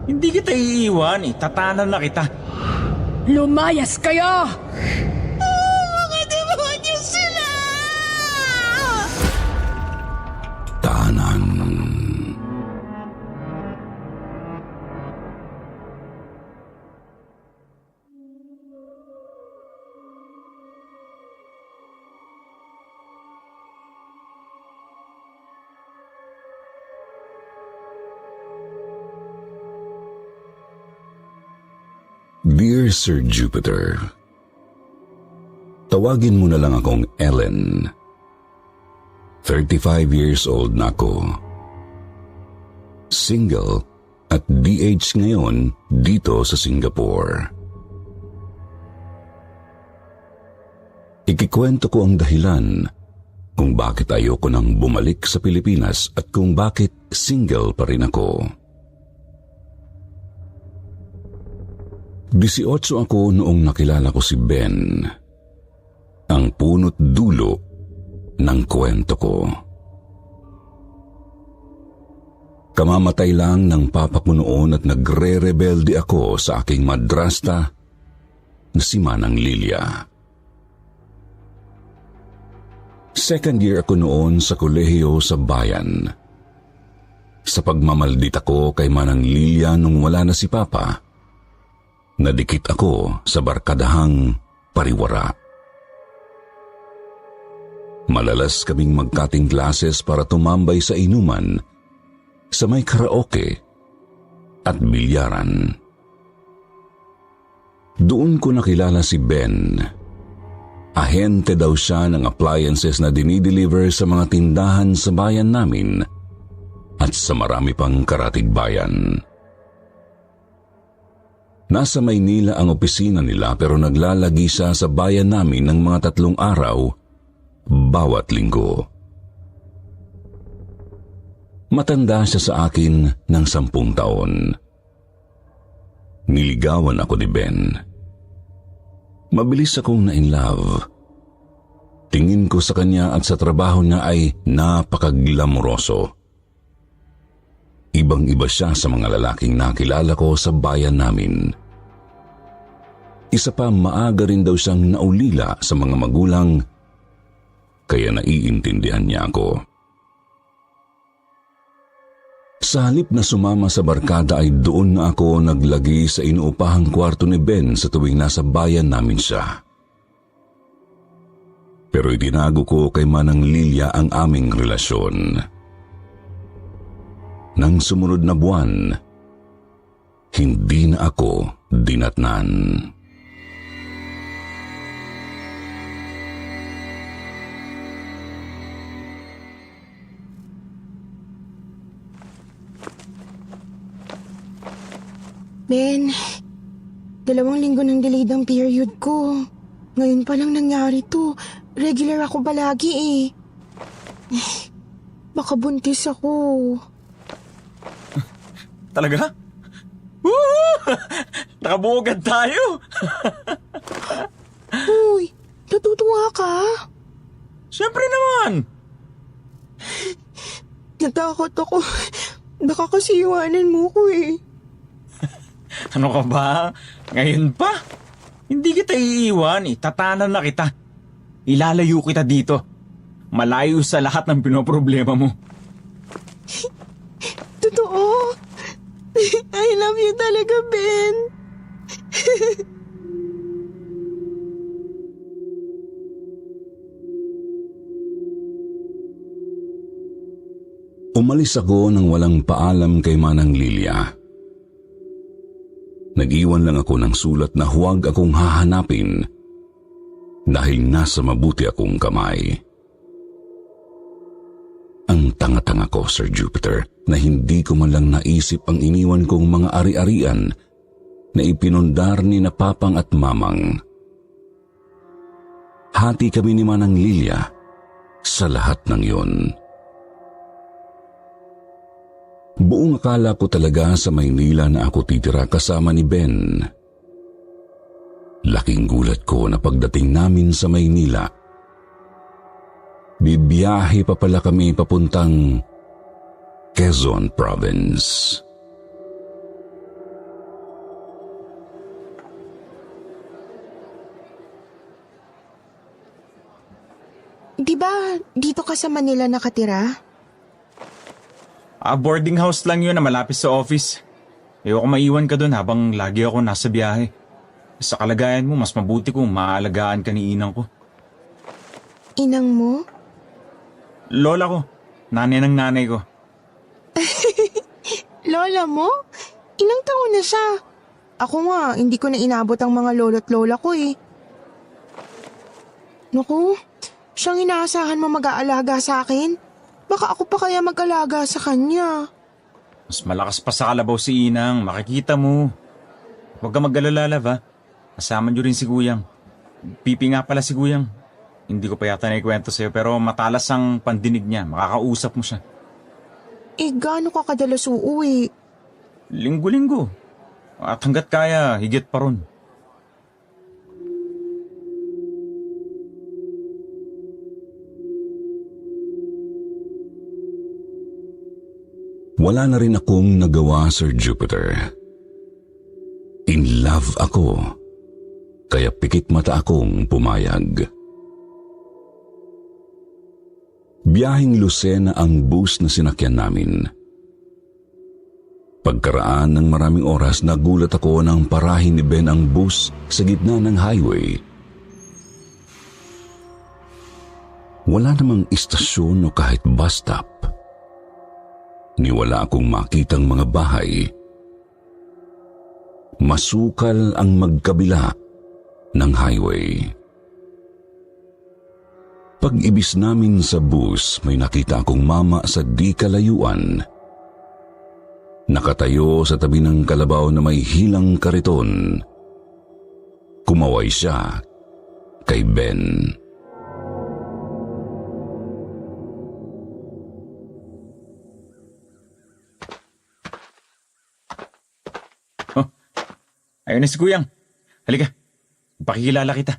Hindi kita iiwan, tatanan na kita. Lumayas kayo! Mga demonyo sila! Tahanan. Dear Sir Jupiter, tawagin mo na lang akong Ellen. 35 years old na ako. Single at DH ngayon dito sa Singapore. Ikikwento ko ang dahilan kung bakit ayoko nang bumalik sa Pilipinas at kung bakit single pa rin ako. 18 ako noong nakilala ko si Ben, ang punot dulo ng kwento ko. Kamamatay lang ng papa ko noon at nagre-rebelde ako sa aking madrasta na si Manang Lilia. Second year ako noon sa kolehiyo sa bayan. Sa pagmamaldit ako kay Manang Lilia nung wala na si papa, nadikit ako sa barkadahang pariwara. Malalas kaming magkating classes para tumambay sa inuman, sa may karaoke at bilyaran. Doon ko nakilala si Ben. Ahente daw siya ng appliances na dinideliver sa mga tindahan sa bayan namin at sa marami pang karatig bayan. Nasa Maynila ang opisina nila pero naglalagi siya sa bayan namin ng mga 3 araw bawat linggo. Matanda siya sa akin ng 10 taon. Niligawan ako ni Ben. Mabilis akong na-in-love. Tingin ko sa kanya at sa trabaho niya ay napakaglamoroso. Ibang-iba siya sa mga lalaking nakilala ko sa bayan namin. Isa pa, maaga rin daw siyang naulila sa mga magulang, kaya naiintindihan niya ako. Sa halip na sumama sa barkada ay doon na ako naglagi sa inuupahang kwarto ni Ben sa tuwing nasa bayan namin siya. Pero itinago ko kay Manang Lilia ang aming relasyon. Nang sumunod na buwan, hindi na ako dinatnan. Ben, 2 linggo nang delayed ang period ko. Ngayon pa lang nangyari to. Regular ako palagi eh. Baka buntis ako. Talaga? Woo! Nakabuogad tayo! Uy, natutuwa ka? Siyempre naman! Natakot ako. Baka kasi iwanan mo ko eh. Ano ka ba? Ngayon pa? Hindi kita iiwan, tatanan na kita. Ilalayo kita dito. Malayo sa lahat ng pinoproblema mo. Totoo. I love you talaga, Ben. Umalis ako nang walang paalam kay Manang Lilia. Nag-iwan lang ako ng sulat na huwag akong hahanapin dahil nasa mabuti akong kamay. Ang tanga-tanga ko, Sir Jupiter, na hindi ko man lang naisip ang iniwan kong mga ari-arian na ipinundar ni na papang at mamang. Hati kami ni Manang Lilia sa lahat ng yun. Buong akala ko talaga sa Maynila na ako titira kasama ni Ben. Laking gulat ko na pagdating namin sa Maynila, bibiyahe pa pala kami papuntang Quezon Province. Di ba dito ka sa Manila nakatira? Boarding house lang yun na malapit sa office. Ayoko maiwan ka doon habang lagi ako nasa biyahe. Sa kalagayan mo, mas mabuti kung maaalagaan ka ni inang ko. Inang mo? Lola ko, nanay ng nanay ko. Lola mo? Ilang taon na siya? Ako nga, hindi ko na inabot ang mga lolo't lola ko eh. Naku, siyang inaasahan mo mag-aalaga sa akin? Baka ako pa kaya mag-alaga sa kanya. Mas malakas pa sa kalabaw si inang, makikita mo. Huwag ka mag-alala, Lav, ha? Kasama niyo rin si Kuyang. Pipi nga pala si Kuyang. Hindi ko pa yata naikwento sa'yo pero matalas ang pandinig niya. Makakausap mo siya. Eh, gaano ka kadalas uuwi? Linggo-linggo. At hanggat kaya, higit pa ron. Wala na rin akong nagawa, Sir Jupiter. In love ako, kaya pikit mata akong pumayag. Biyaheng Lucena ang bus na sinakyan namin. Pagkaraan ng maraming oras, nagulat ako nang parahin ni Ben ang bus sa gitna ng highway. Wala namang istasyon o kahit bus stop. Niwala akong makitang mga bahay. Masukal ang magkabila ng highway. Pag-ibis namin sa bus, may nakita akong mama sa di kalayuan. Nakatayo sa tabi ng kalabaw na may hilang kariton. Kumaway siya kay Ben. Ayun na si Kuyang. Halika, pakikilala kita.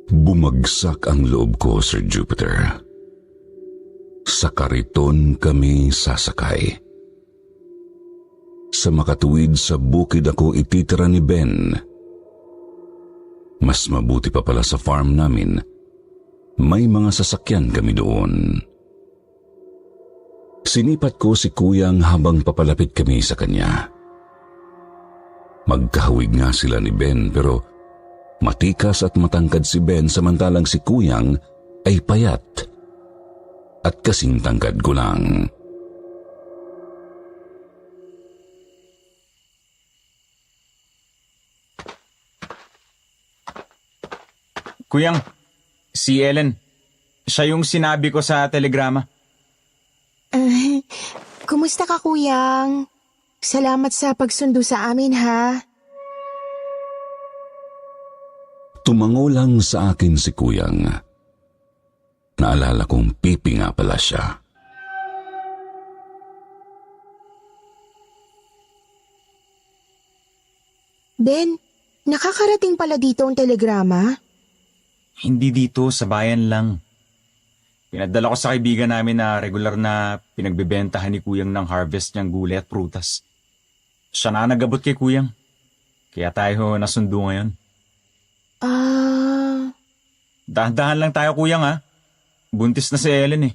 Bumagsak ang loob ko, Sir Jupiter. Sa kariton kami sasakay. Sa makatuwid sa bukid ako ititira ni Ben. Mas mabuti pa pala sa farm namin. May mga sasakyan kami doon. Sinipat ko si Kuyang habang papalapit kami sa kanya. Magkahawig nga sila ni Ben pero matikas at matangkad si Ben samantalang si Kuyang ay payat at kasing tangkad ko lang. Kuyang, si Ellen. Siya yung sinabi ko sa telegrama. Kumusta ka, Kuyang? Salamat sa pagsundo sa amin, ha? Tumango lang sa akin si Kuyang. Naalala kong pipi nga pala siya. Ben, nakakarating pala dito ang telegrama? Hindi dito, sa bayan lang. Pinadala ko sa kaibigan namin na regular na pinagbebentahan ni Kuyang ng harvest niyang gulay at prutas. Siya na nagabot kay Kuyang. Kaya tayo nasundo ngayon. Dahan-dahan lang tayo, Kuyang, ha? Buntis na si Ellen, eh.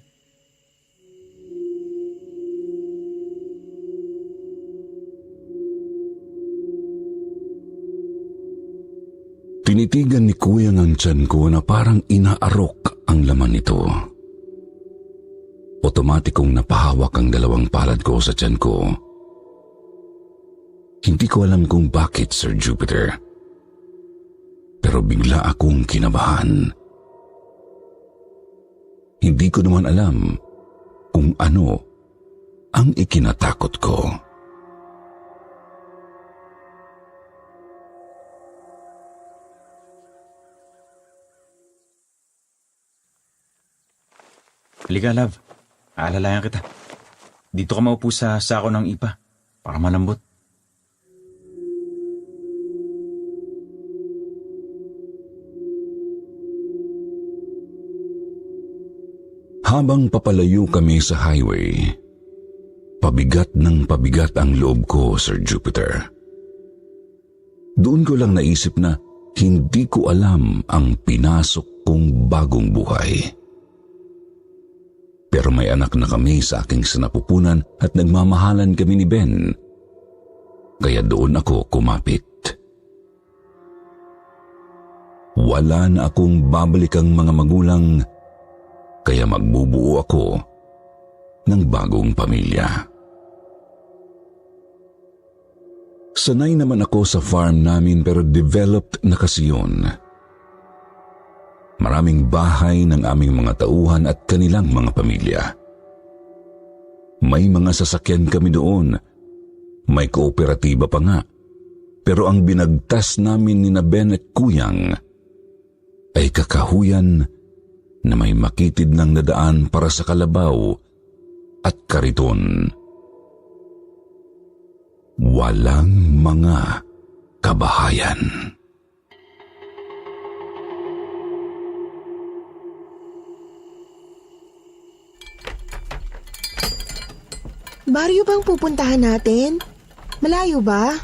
Tinitigan ni Kuyang ang tiyan ko na parang inaarok ang laman nito. Otomatikong napahawak ang dalawang palad ko sa tiyan ko. Hindi ko alam kung bakit, Sir Jupiter. Pero bigla akong kinabahan. Hindi ko naman alam kung ano ang ikinatakot ko. Halika, love. Aalalayan kita. Dito ka maupo sa sako ng ipa para malambot. Habang papalayo kami sa highway, Pabigat ng pabigat ang loob ko, Sir Jupiter. Doon ko lang naisip na hindi ko alam ang pinasok kong bagong buhay. Pero may anak na kami sa aking sinapupunan at nagmamahalan kami ni Ben. Kaya doon ako kumapit. Wala na akong babalikang mga magulang, kaya magbubuo ako ng bagong pamilya. Sanay naman ako sa farm namin pero developed na kasi yun. Maraming bahay ng aming mga tauhan at kanilang mga pamilya. May mga sasakyan kami doon. May kooperatiba pa nga. Pero ang binagtas namin ni na Ben at Kuyang ay kakahuyan na may makitid ng nadaan para sa kalabaw at kariton. Walang mga kabahayan. Baryo bang pupuntahan natin? Malayo ba?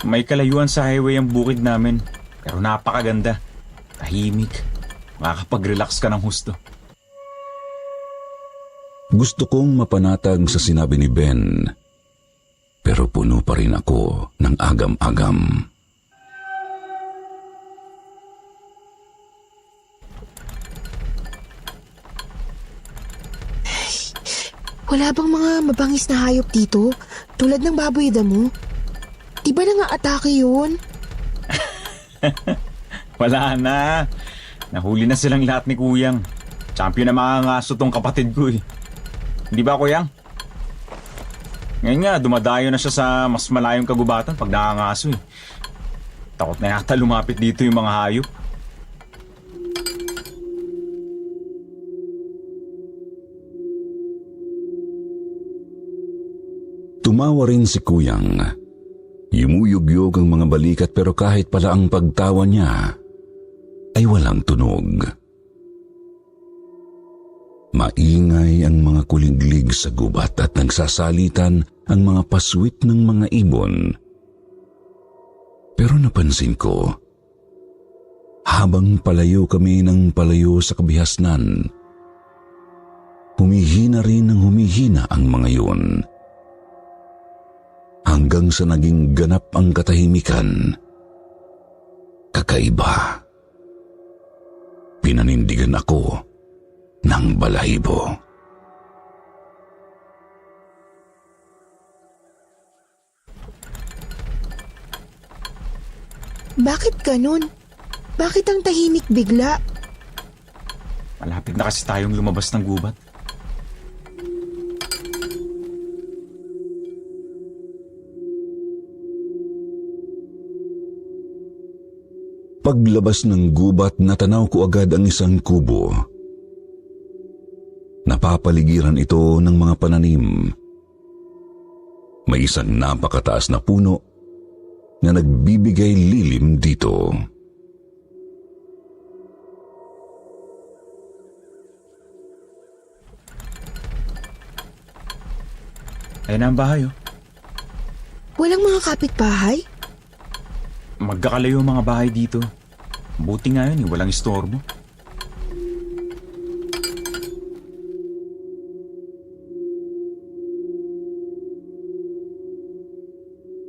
May kalayuan sa highway ang bukid namin. Pero napakaganda. Tahimik. Makakapag-relax ka ng husto. Gusto kong mapanatag sa sinabi ni Ben, pero puno pa rin ako ng agam-agam. Wala bang mga mabangis na hayop dito? Tulad ng baboy damo? Di ba nang-aatake yun? Wala na. Nahuli na silang lahat ni Kuyang. Champion na mga ngaso tong kapatid ko eh. Hindi ba, Kuyang? Ngayon nga, dumadayo na siya sa mas malayong kagubatan pag nakangaso eh. Takot na yata lumapit dito yung mga hayop. Tumawa rin si Kuyang. Yumuyugyog ang mga balikat pero kahit pala ang pagtawa niya ay walang tunog. Maingay ang mga kuliglig sa gubat at nagsasalitan ang mga paswit ng mga ibon. Pero napansin ko, habang palayo kami ng palayo sa kabihasnan, humihina rin ng humihina ang mga yun. Hanggang sa naging ganap ang katahimikan. Kakaiba. Pinanindigan ako ng balahibo. Bakit ganun? Bakit ang tahimik bigla? Malapit na kasi tayong lumabas ng gubat. Paglabas ng gubat, natanaw ko agad ang isang kubo. Napapaligiran ito ng mga pananim. May isang napakataas na puno na nagbibigay lilim dito. Ayun na ang bahay oh. Walang mga kapitbahay? Magkakalayo ang mga bahay dito. Buti nga yun, walang istorbo.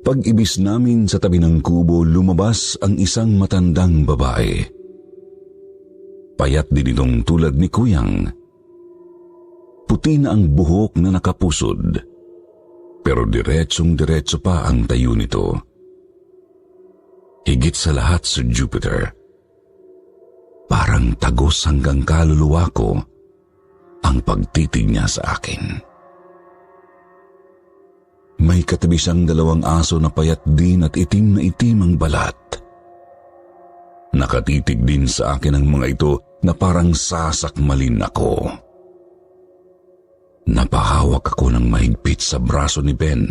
Pag-ibis namin sa tabi ng kubo, lumabas ang isang matandang babae. Payat din itong tulad ni Kuyang. Puti na ang buhok na nakapusod, pero diretsong-diretso pa ang tayo nito. Higit sa lahat sa Jupiter, parang tagos hanggang kaluluwa ko ang pagtitig niya sa akin. May katabi siyang dalawang aso na payat din at itim na itim ang balat. Nakatitig din sa akin ang mga ito na parang sasakmalin ako. Napahawak ako ng mahigpit sa braso ni Ben.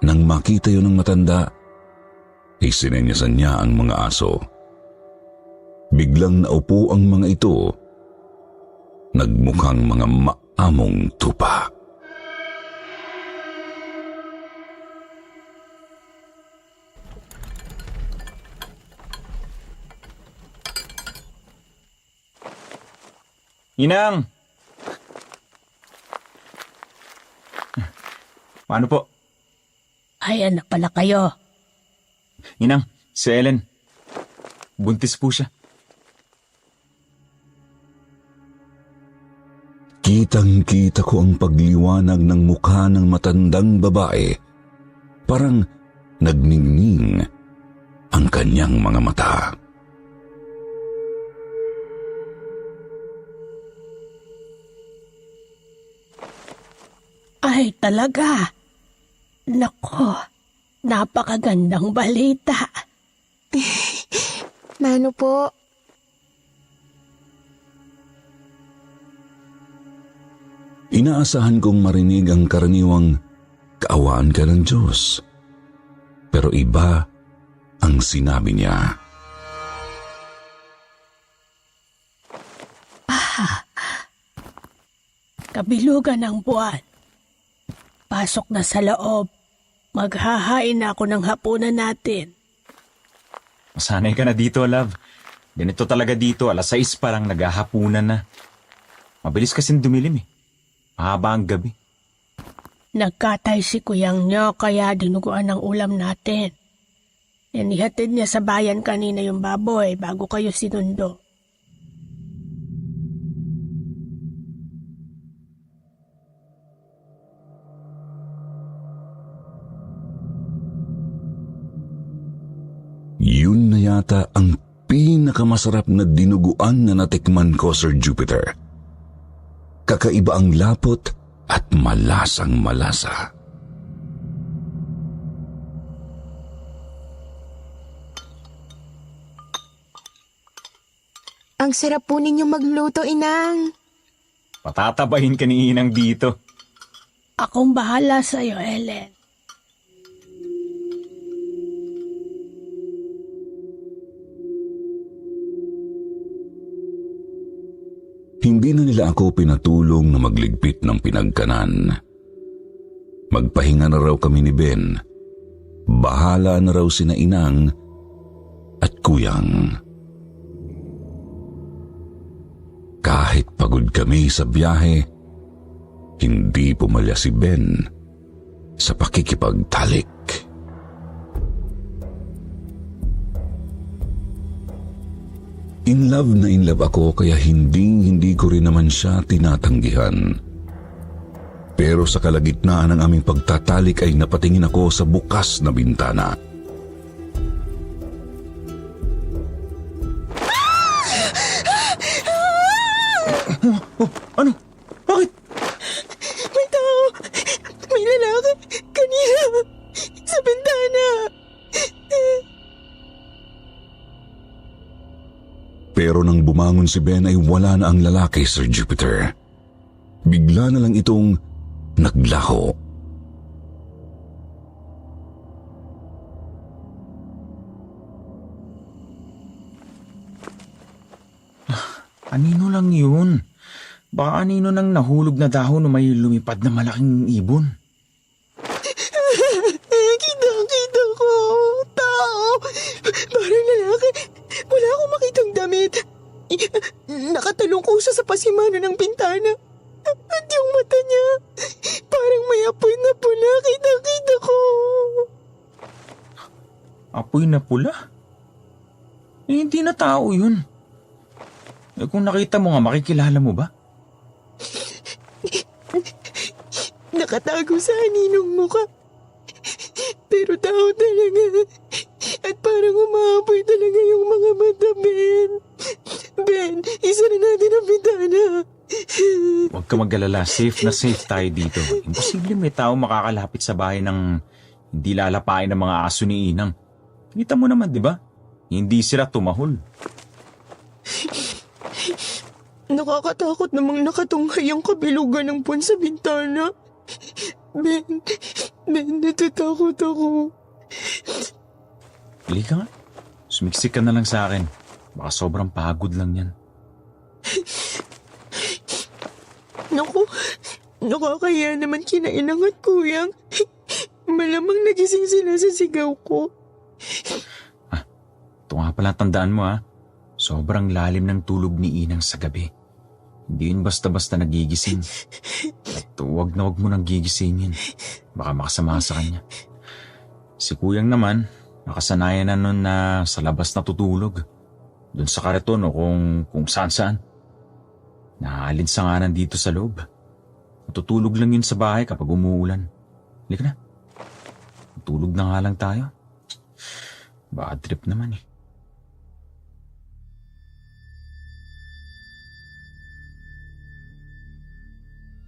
Nang makita yun ng matanda, isinenyasan niya ang mga aso. Biglang naupo ang mga ito. Nagmukhang mga among tupa. Inang! Paano po? Ay, anak pala kayo. Inang, si Ellen. Buntis po siya. Kitang-kita ko ang pagliwanag ng mukha ng matandang babae. Parang nagningning ang kanyang mga mata. Ay, talaga. Nako, napakagandang balita. Mano po? Inaasahan kong marinig ang karaniwang kaawaan ka ng Diyos. Pero iba ang sinabi niya. Kabilugan ng buwan. Pasok na sa loob. Maghahain na ako ng hapunan natin. Masanay ka na dito, love. Ganito talaga dito, 6:00 pa lang naghahapunan na. Mabilis kasing dumilim eh. Mahaba ang gabi. Nagkatay si kuyang nyo kaya dinuguan ang ulam natin. Inihatid niya sa bayan kanina yung baboy bago kayo sinundo. Yun na yata ang pinakamasarap na dinuguan na natikman ko, Sir Jupiter. Kakaiba ang lapot at malasang malasa. Ang sarap po ninyo magluto, Inang. Patatabahin ka ni Inang dito. Akong bahala sa'yo, Ellen. Hindi na nila ako pinatulong na magligpit ng pinagkanan. Magpahinga na raw kami ni Ben. Bahala na raw sina Inang at Kuyang. Kahit pagod kami sa biyahe, hindi pumalya si Ben sa pakikipagtalik. In love ako kaya hindi ko rin naman siya tinatanggihan. Pero sa kalagitnaan ng aming pagtatalik ay napatingin ako sa bukas na bintana. Ano? Bakit? May tao! May lalaki! Kanina! Sa bintana! Pero nang bumangon si Ben ay wala na ang lalaki, Sir Jupiter. Bigla na lang itong naglaho. Anino lang yun? Baka anino nang nahulog na dahon o may lumipad na malaking ibon. Kita ko! Tao! Parang lalaki! Wala akong makitang damit. Nakatalong ko siya sa pasimano ng bintana. At yung mata niya, parang may apoy na pula. Kita ko! Apoy na pula? Hindi na tao yun. Kung nakita mo nga, makikilala mo ba? Nakatago sa aninong muka. Pero tao talaga. At parang umaapoy talaga yung mga mata, Ben. Ben, isa na natin ang bintana. Huwag ka mag-alala, safe na safe tayo dito. Imposible may tao makakalapit sa bahay ng hindi lalapain ng mga aso ni Inang. Kita mo naman, di ba? Hindi sila tumahol. Nakakatakot namang nakatunghay ang kabilugan ng buwan sa bintana. Ben, natatakot ako. Halika nga. Sumiksik ka na lang sa akin. Baka sobrang pagod lang yan. Naku, nakakaya naman kina Inang at Kuyang. Malamang nagising sila sa sigaw ko. Ito nga pala tandaan mo Sobrang lalim ng tulog ni Inang sa gabi. Hindi yun basta-basta nagigising. At huwag na huwag mo nang gigisingin. Baka makasama sa kanya. Si Kuyang naman, nakasanayan na nun na sa labas natutulog. Doon sa kariton o kung saan-saan. Naaalinsanganan dito sa loob. Natutulog lang yun sa bahay kapag umuulan. Halika na. Tulog na nga lang tayo. Bad trip naman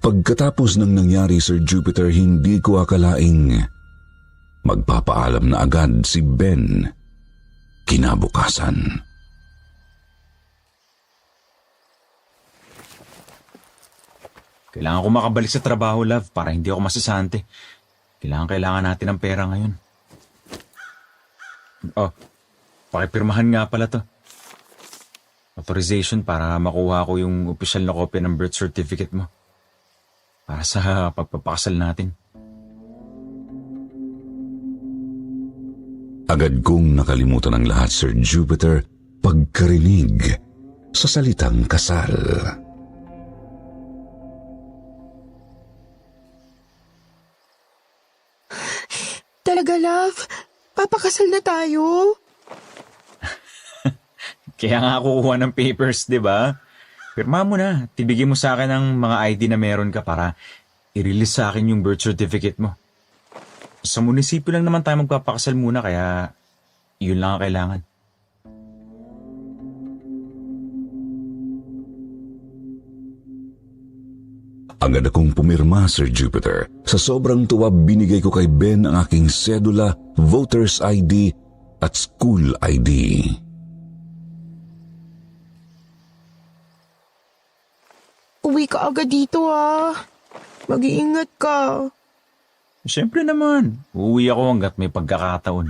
Pagkatapos ng nangyari, Sir Jupiter, hindi ko akalaing magpapaalam na agad si Ben kinabukasan. Kailangan ko makabalik sa trabaho, love, para hindi ako masasante. Kailangan natin ng pera ngayon. Pakipirmahan nga pala to. Authorization para makuha ko yung opisyal na kopya ng birth certificate mo. Para sa pagpapakasal natin. Agad kong nakalimutan ang lahat, Sir Jupiter, pagkarinig sa salitang kasal. Talaga, love? Papakasal na tayo? Kaya nga kukuha ng papers, di ba? Pirma mo na. Tibigin mo sa akin ang mga ID na meron ka para i-release sa akin yung birth certificate mo. Sa munisipyo lang naman tayo magpapakasal muna kaya yun lang ang kailangan. Agad akong pumirma, Sir Jupiter. Sa sobrang tuwa, binigay ko kay Ben ang aking sedula, voter's ID at school ID. Uwi ka agad dito Mag-iingat ka. Siyempre naman. Uuwi ako hanggat may pagkakataon.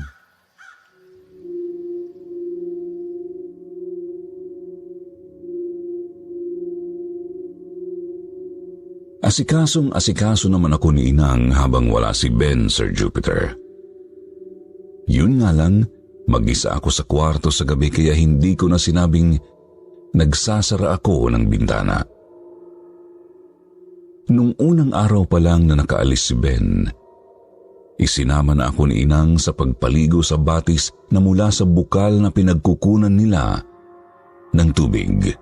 Asikasong-asikaso naman ako ni Inang habang wala si Ben, Sir Jupiter. Yun nga lang, mag-isa ako sa kwarto sa gabi kaya hindi ko na sinabing nagsasara ako ng bintana. Nung unang araw pa lang na nakaalis si Ben, isinama na ako ni Inang sa pagpaligo sa batis na mula sa bukal na pinagkukunan nila ng tubig.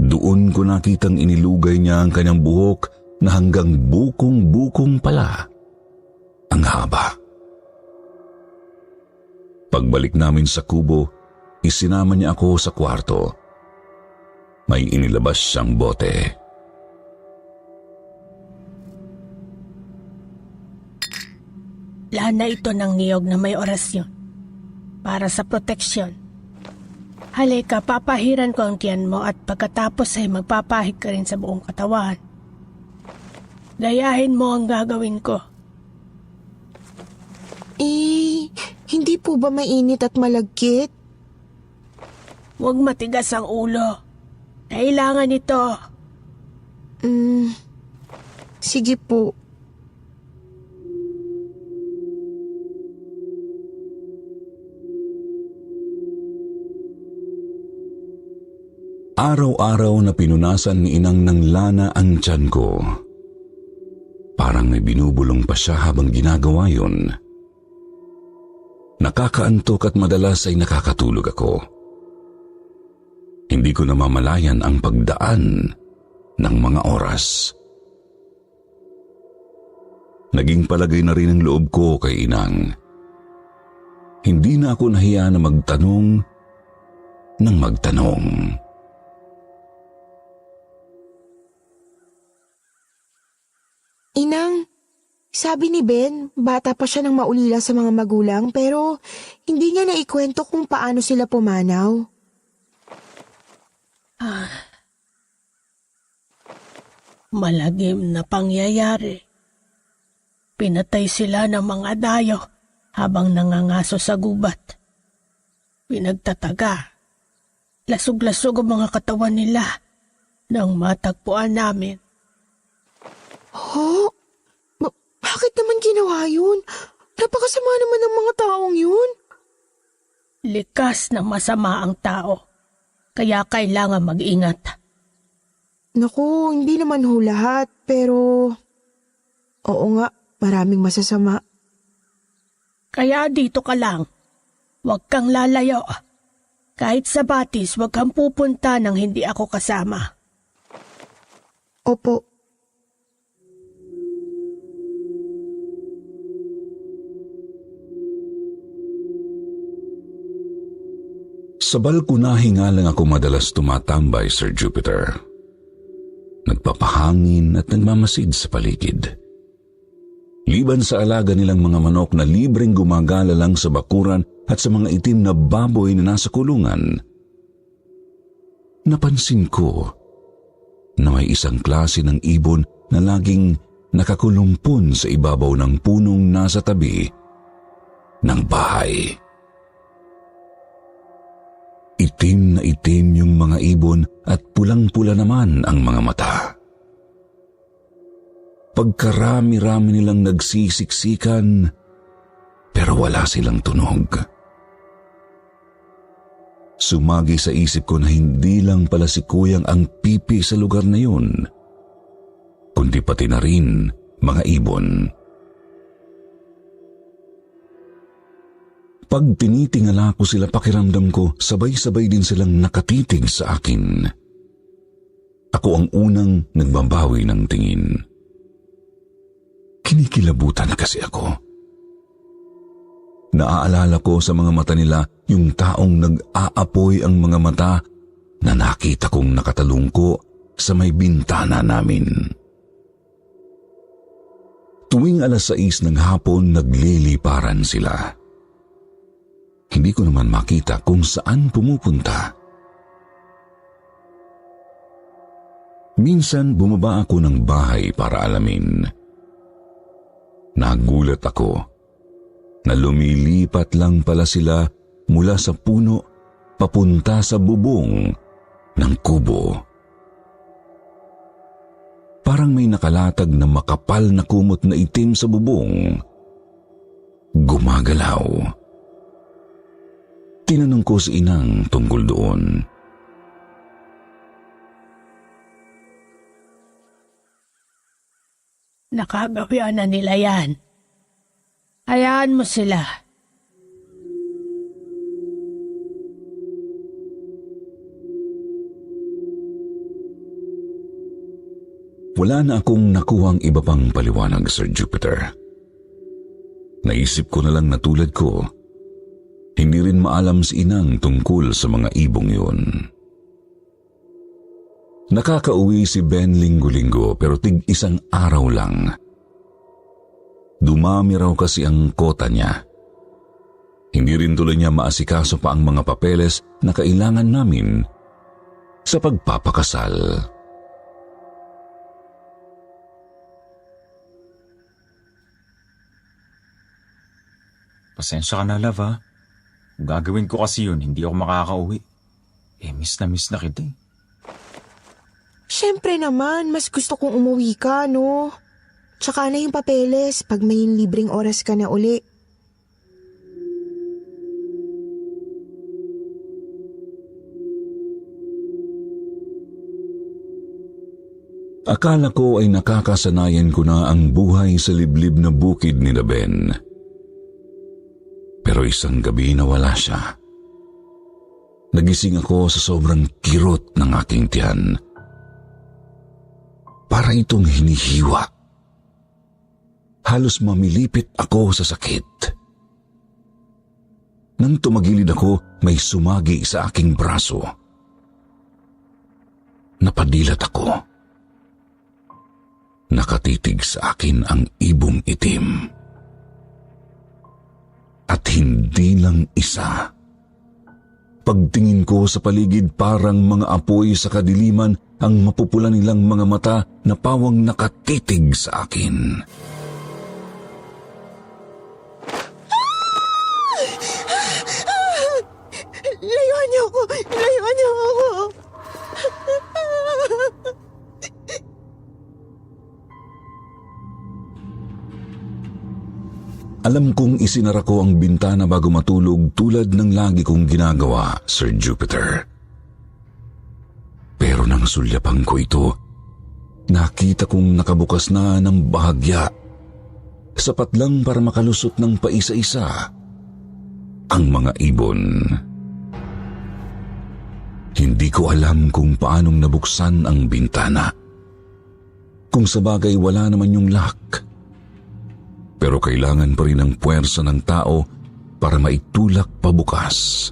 Doon ko nakitang inilugay niya ang kanyang buhok na hanggang bukong-bukong pala ang haba. Pagbalik namin sa kubo, isinama niya ako sa kwarto. May inilabas siyang bote. Lana ito ng niyog na may orasyon para sa proteksyon. Halika, papahiran ko ang tiyan mo at pagkatapos ay magpapahid ka rin sa buong katawan. Gayahin mo ang gagawin ko. Hindi po ba mainit at malagkit? Huwag matigas ang ulo. Kailangan ito. Sige po. Araw-araw na pinunasan ni Inang ng lana ang tiyan ko. Parang may binubulong pa siya habang ginagawa yun. Nakakaantok at madalas ay nakakatulog ako. Hindi ko namamalayan ang pagdaan ng mga oras. Naging palagay na rin ang loob ko kay Inang. Hindi na ako nahiya na magtanong ng magtanong. Inang, sabi ni Ben, bata pa siya nang maulila sa mga magulang pero hindi niya naikwento kung paano sila pumanaw. Malagim na pangyayari. Pinatay sila ng mga dayo habang nangangaso sa gubat. Pinagtataga. Lasog-lasog ang mga katawan nila nang matagpuan namin. Oh? Bakit naman ginawa yun? Napakasama naman ng mga taong yun. Likas na masama ang tao, kaya kailangan mag-ingat. Naku, hindi naman ho lahat, pero... Oo nga, maraming masasama. Kaya dito ka lang. Huwag kang lalayo. Kahit sa batis, huwag kang pupunta nang hindi ako kasama. Opo. Sa balkonahe nga lang ako madalas tumatambay, Sir Jupiter. Nagpapahangin at nagmamasid sa paligid. Liban sa alaga nilang mga manok na libreng gumagala lang sa bakuran at sa mga itim na baboy na nasa kulungan, napansin ko na may isang klase ng ibon na laging nakakulumpon sa ibabaw ng punong nasa tabi ng bahay. Itim na itim yung mga ibon at pulang-pula naman ang mga mata. Pagkarami-rami nilang nagsisiksikan, pero wala silang tunog. Sumagi sa isip ko na hindi lang pala si Kuyang ang pipi sa lugar na yun, kundi pati na rin mga ibon. Pag tinitingala ko sila, pakiramdam ko, sabay-sabay din silang nakatitig sa akin. Ako ang unang nagbabawi ng tingin. Kinikilabutan kasi ako. Naaalala ko sa mga mata nila yung taong nag-aapoy ang mga mata na nakita kong nakatalungko sa may bintana namin. Tuwing 6:00 ng hapon, nagliliparan sila. Hindi ko naman makita kung saan pumupunta. Minsan bumaba ako ng bahay para alamin. Nagulat ako na lumilipat lang pala sila mula sa puno papunta sa bubong ng kubo. Parang may nakalatag na makapal na kumot na itim sa bubong. Gumagalaw. Tinanong ko si Inang tungkol doon. Nakagawian na nila yan. Hayaan mo sila. Wala na akong nakuhang iba pang paliwanag, Sir Jupiter. Naisip ko na lang na tulad ko, hindi rin maalam si Inang tungkol sa mga ibong yun. Nakakauwi si Ben linggo-linggo pero tig-1 araw lang. Dumami raw kasi ang kota niya. Hindi rin tuloy niya maasikaso pa ang mga papeles na kailangan namin sa pagpapakasal. Pasensya ka na, love, ha? Kung gagawin ko kasi yun, hindi ako makakauwi. Miss na kita eh. Siyempre naman, mas gusto kong umuwi ka, no? Tsaka na yung papeles pag may libreng oras ka na uli. Akala ko ay nakakasanayan ko na ang buhay sa liblib na bukid ni Ben. Pero isang gabi nawala siya. Nagising ako sa sobrang kirot ng aking tiyan. Para itong hinihiwa. Halos mamilipit ako sa sakit. Nang tumagilid ako, may sumagi sa aking braso. Napadilat ako. Nakatitig sa akin ang ibong itim. At hindi lang isa. Pagtingin ko sa paligid, parang mga apoy sa kadiliman ang mapupula nilang mga mata na pawang nakatitig sa akin. Layuan niyo ako! Layuan niyo ako! Alam kong isinara ko ang bintana bago matulog tulad ng lagi kong ginagawa, Sir Jupiter. Pero nang sulyapan ko ito, nakita kong nakabukas na ng bahagya. Sapat lang para makalusot ng paisa-isa ang mga ibon. Hindi ko alam kung paanong nabuksan ang bintana. Kung sabagay wala naman yung lock. Pero kailangan pa rin ang puwersa ng tao para maitulak pabukas.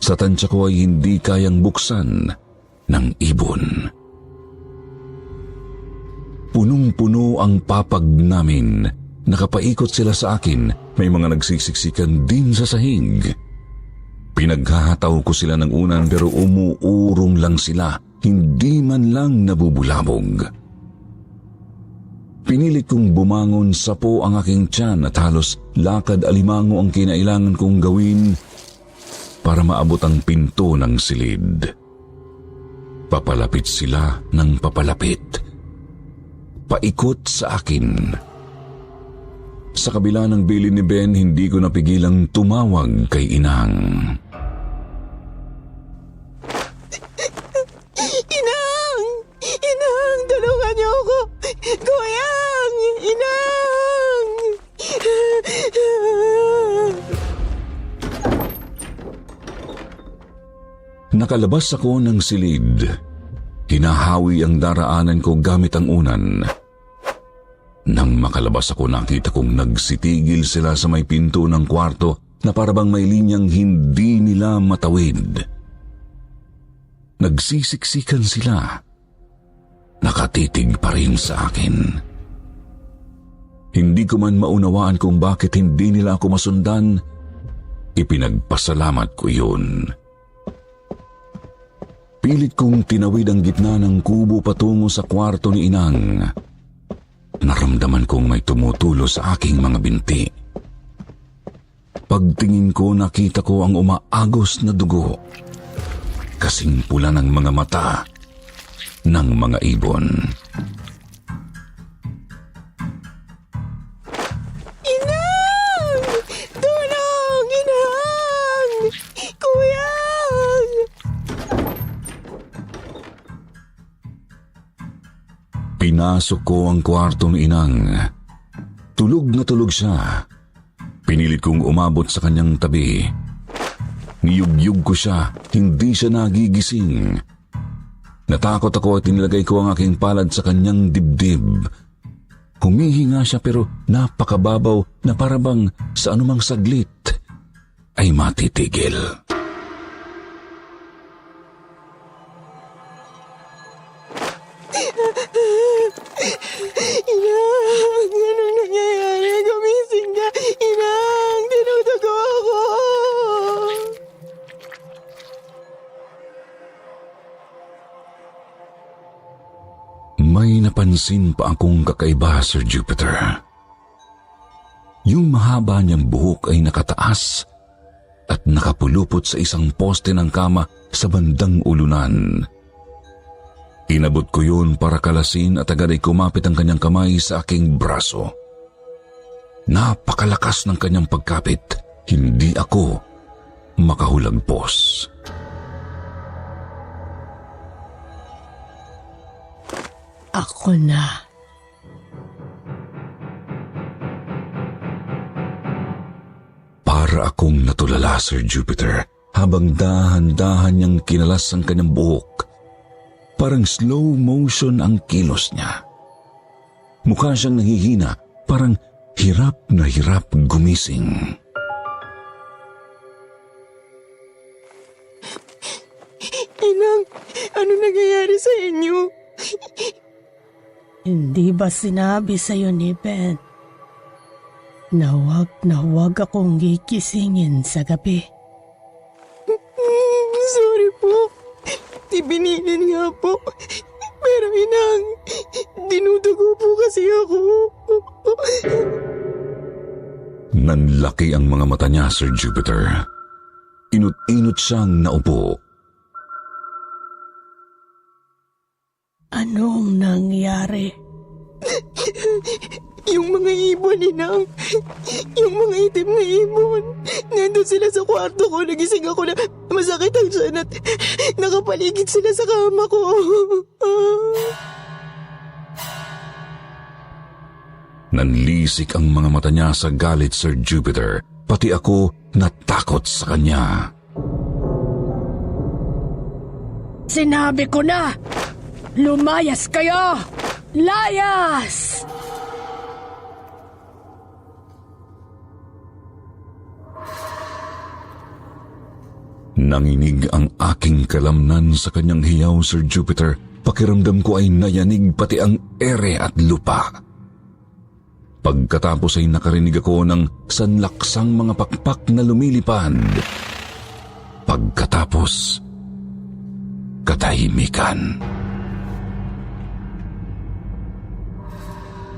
Sa tansya ko ay hindi kayang buksan ng ibon. Punong-puno ang papag namin. Nakapaikot sila sa akin. May mga nagsisiksikan din sa sahig. Pinaghahataw ko sila ng unan pero umuurong lang sila. Hindi man lang nabubulabog. Pinilit kong bumangon, sapo ang aking tiyan at halos lakad alimango ang kinailangan kong gawin para maabot ang pinto ng silid. Papalapit sila ng papalapit. Paikot sa akin. Sa kabila ng bilin ni Ben, hindi ko napigilang tumawag kay Inang. Inang! Inang, tulungan niyo ako! Kuyang! Inang! Nakalabas ako ng silid. Hinahawi ang daraanan ko gamit ang unan. Nang makalabas ako, nakita kong nagsitigil sila sa may pinto ng kwarto na parabang may linyang hindi nila matawid. Nagsisiksikan sila. Nakatitig pa rin sa akin. Hindi ko man maunawaan kung bakit hindi nila ako masundan. Ipinagpasalamat ko yun. Pilit kong tinawid ang gitna ng kubo patungo sa kwarto ni Inang. Naramdaman kong may tumutulo sa aking mga binti. Pagtingin ko, nakita ko ang umaagos na dugo. Kasing pula ng mga mata ng mga ibon. Inang! Tulong! Inang! Kuyang! Pinasok ko ang kwarto ni Inang. Tulog na tulog siya. Pinilit kong umabot sa kanyang tabi. Niyugyug ko siya, hindi siya nagigising. Natakot ako at inilagay ko ang aking palad sa kanyang dibdib. Humihinga siya pero napakababaw na parabang sa anumang saglit ay matitigil. Inang! Anong nangyayari? Gumising ka! Inang! Tinutugo ako! May napansin pa akong kakaiba, Sir Jupiter. Yung mahaba niyang buhok ay nakataas at nakapulupot sa isang poste ng kama sa bandang ulunan. Inabot ko yun para kalasin at agad ay kumapit ang kanyang kamay sa aking braso. Napakalakas ng kanyang pagkapit. Hindi ako makahulagpos. Ako na. Para akong natulala, Sir Jupiter, habang dahan-dahan niyang kinalas ang kanyang buhok. Parang slow motion ang kilos niya. Mukha siyang nangihina, parang hirap na hirap gumising. Inang, ano nangyayari sa inyo? Hindi ba sinabi sa'yo ni Ben na huwag akong gigisingin sa gabi? Sorry po. Ibinilin nga po. Pero Inang, dinudugo po kasi ako. Nanlaki ang mga mata niya, Sir Jupiter. Inut-inot siyang naupo. Anong nangyari? Yung mga ibon, Inang. Yung mga itim na ibon. Nandun sila sa kwarto ko. Nagising ako na masakit ang tiyan at nakapaligid sila sa kama ko. Nanlisik ang mga mata niya sa galit, Sir Jupiter. Pati ako natakot sa kanya. Sinabi ko na! Lumayas kayo! Layas! Nanginig ang aking kalamnan sa kanyang hiyaw, Sir Jupiter. Pakiramdam ko ay nayanig pati ang ere at lupa. Pagkatapos ay nakarinig ako ng sanlaksang mga pakpak na lumilipad. Pagkatapos, katahimikan.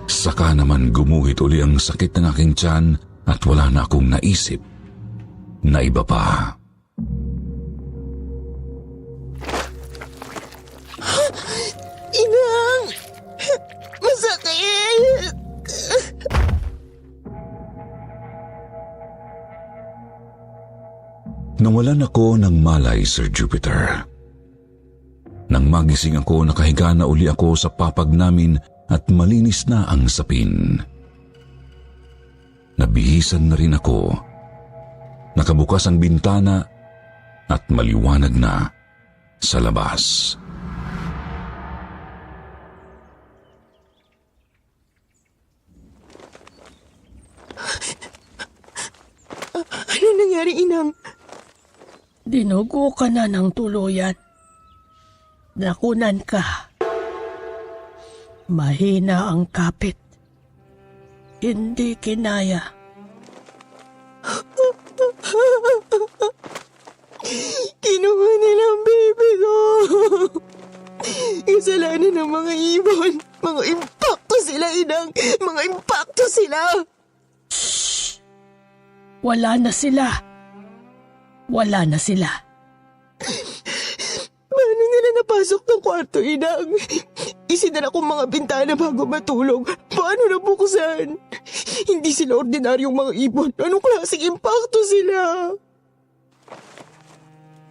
Saka naman gumuhit uli ang sakit ng aking tiyan at wala na akong naisip na iba pa. Inang! Masakit! Nawalan ako ng malay, Sir Jupiter. Nang magising ako, nakahiga na uli ako sa papag namin at malinis na ang sapin. Nabihisan na rin ako. Nakabukas ang bintana at maliwanag na sa labas. Ano nangyari, Inang? Dinugo ka na ng tuluyan. Nakunan ka. Mahina ang kapit. Hindi kinaya. Kinuha nila ang baby ko. Kasalanan ng mga ibon. Mga impacto sila, Inang. Mga impacto sila. Wala na sila. Wala na sila. Paano nila napasok ng kwarto, Inang? Isinara kong mga bintana bago matulog. Paano nabuksan? Hindi sila ordinaryong mga ibon. Anong klaseng impacto sila?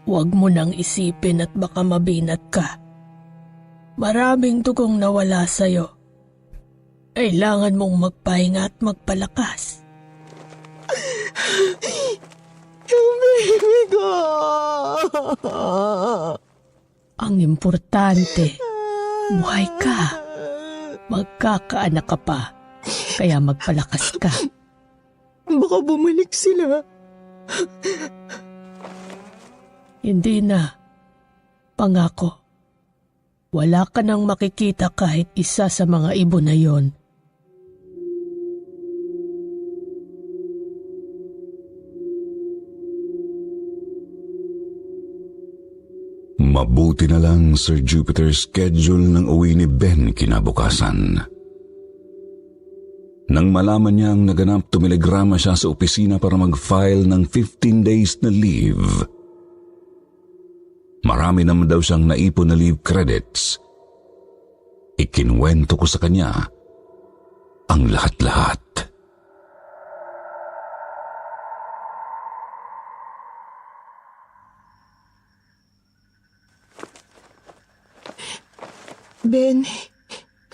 Huwag mo nang isipin at baka mabinat ka. Maraming dugong nawala sa'yo. Kailangan mong magpahinga at magpalakas. Yung baby ko! Ang importante, buhay ka. Magkakaanak ka pa. Kaya magpalakas ka. Baka bumalik sila. Hindi na. Pangako. Wala ka nang makikita kahit isa sa mga ibon na yon. Mabuti na lang, Sir Jupiter, schedule ng uwi ni Ben kinabukasan. Nang malaman niyang naganap, tumelegrama siya sa opisina para mag-file ng 15 days na leave. Marami naman daw siyang naipon na leave credits. Ikinwento ko sa kanya ang lahat-lahat. Ben,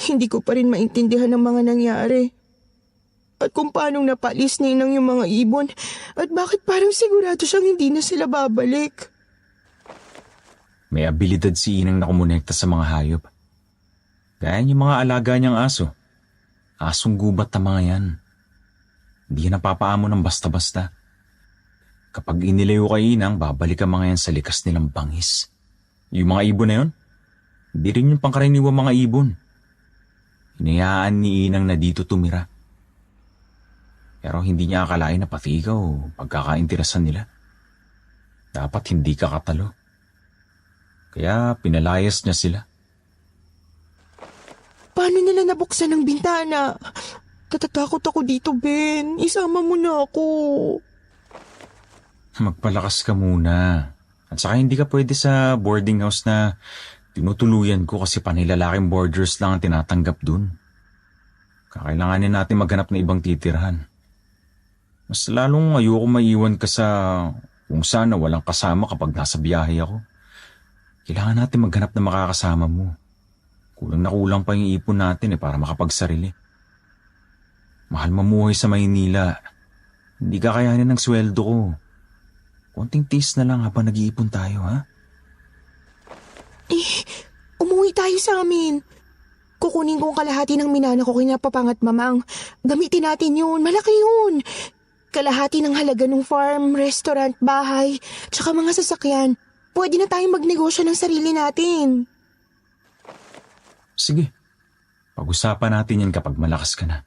hindi ko pa rin maintindihan ang mga nangyari. At kung paanong napalis ni Inang yung mga ibon. At bakit parang sigurado siyang hindi na sila babalik. May abilidad si Inang na kumonekta sa mga hayop. Gaya yung mga alaga niyang aso. Asong gubat na mga yan. Hindi yan napapaamo ng basta-basta. Kapag inilayo kay Inang, babalik ang mga yan sa likas nilang bangis. Yung mga ibon na yun, hindi rin yung pangkaraniwang mga ibon. Hinayaan ni Inang na dito tumira. Pero hindi niya akalain na pati ikaw pagkakainteresan nila. Dapat hindi ka katalo. Kaya pinalayas niya sila. Paano nila nabuksan ang bintana? Natatakot ako dito, Ben. Isama mo na ako. Magpalakas ka muna. At saka hindi ka pwede sa boarding house na tinutuluyan ko kasi panilalaking boarders lang ang tinatanggap dun. Kakailanganin natin maghanap ng ibang titirhan. Mas lalong ayoko maiwan ka sa kung saan na walang kasama kapag nasa biyahe ako. Kailangan natin maghanap ng makakasama mo. Kulang na kulang pa yung ipon natin para makapagsarili. Mahal mamuhay sa Maynila. Hindi kakayanin ng sweldo ko. Konting tiis na lang habang nag-iipon tayo, ha? Umuwi tayo sa amin. Kukunin ko ang kalahati ng minana ko kina Papang at Mamang. Gamitin natin yun. Malaki yun. Kalahati ng halaga ng farm, restaurant, bahay, tsaka mga sasakyan. Pwede na tayong magnegosyo ng sarili natin. Sige. Pag-usapan natin yan kapag malakas ka na.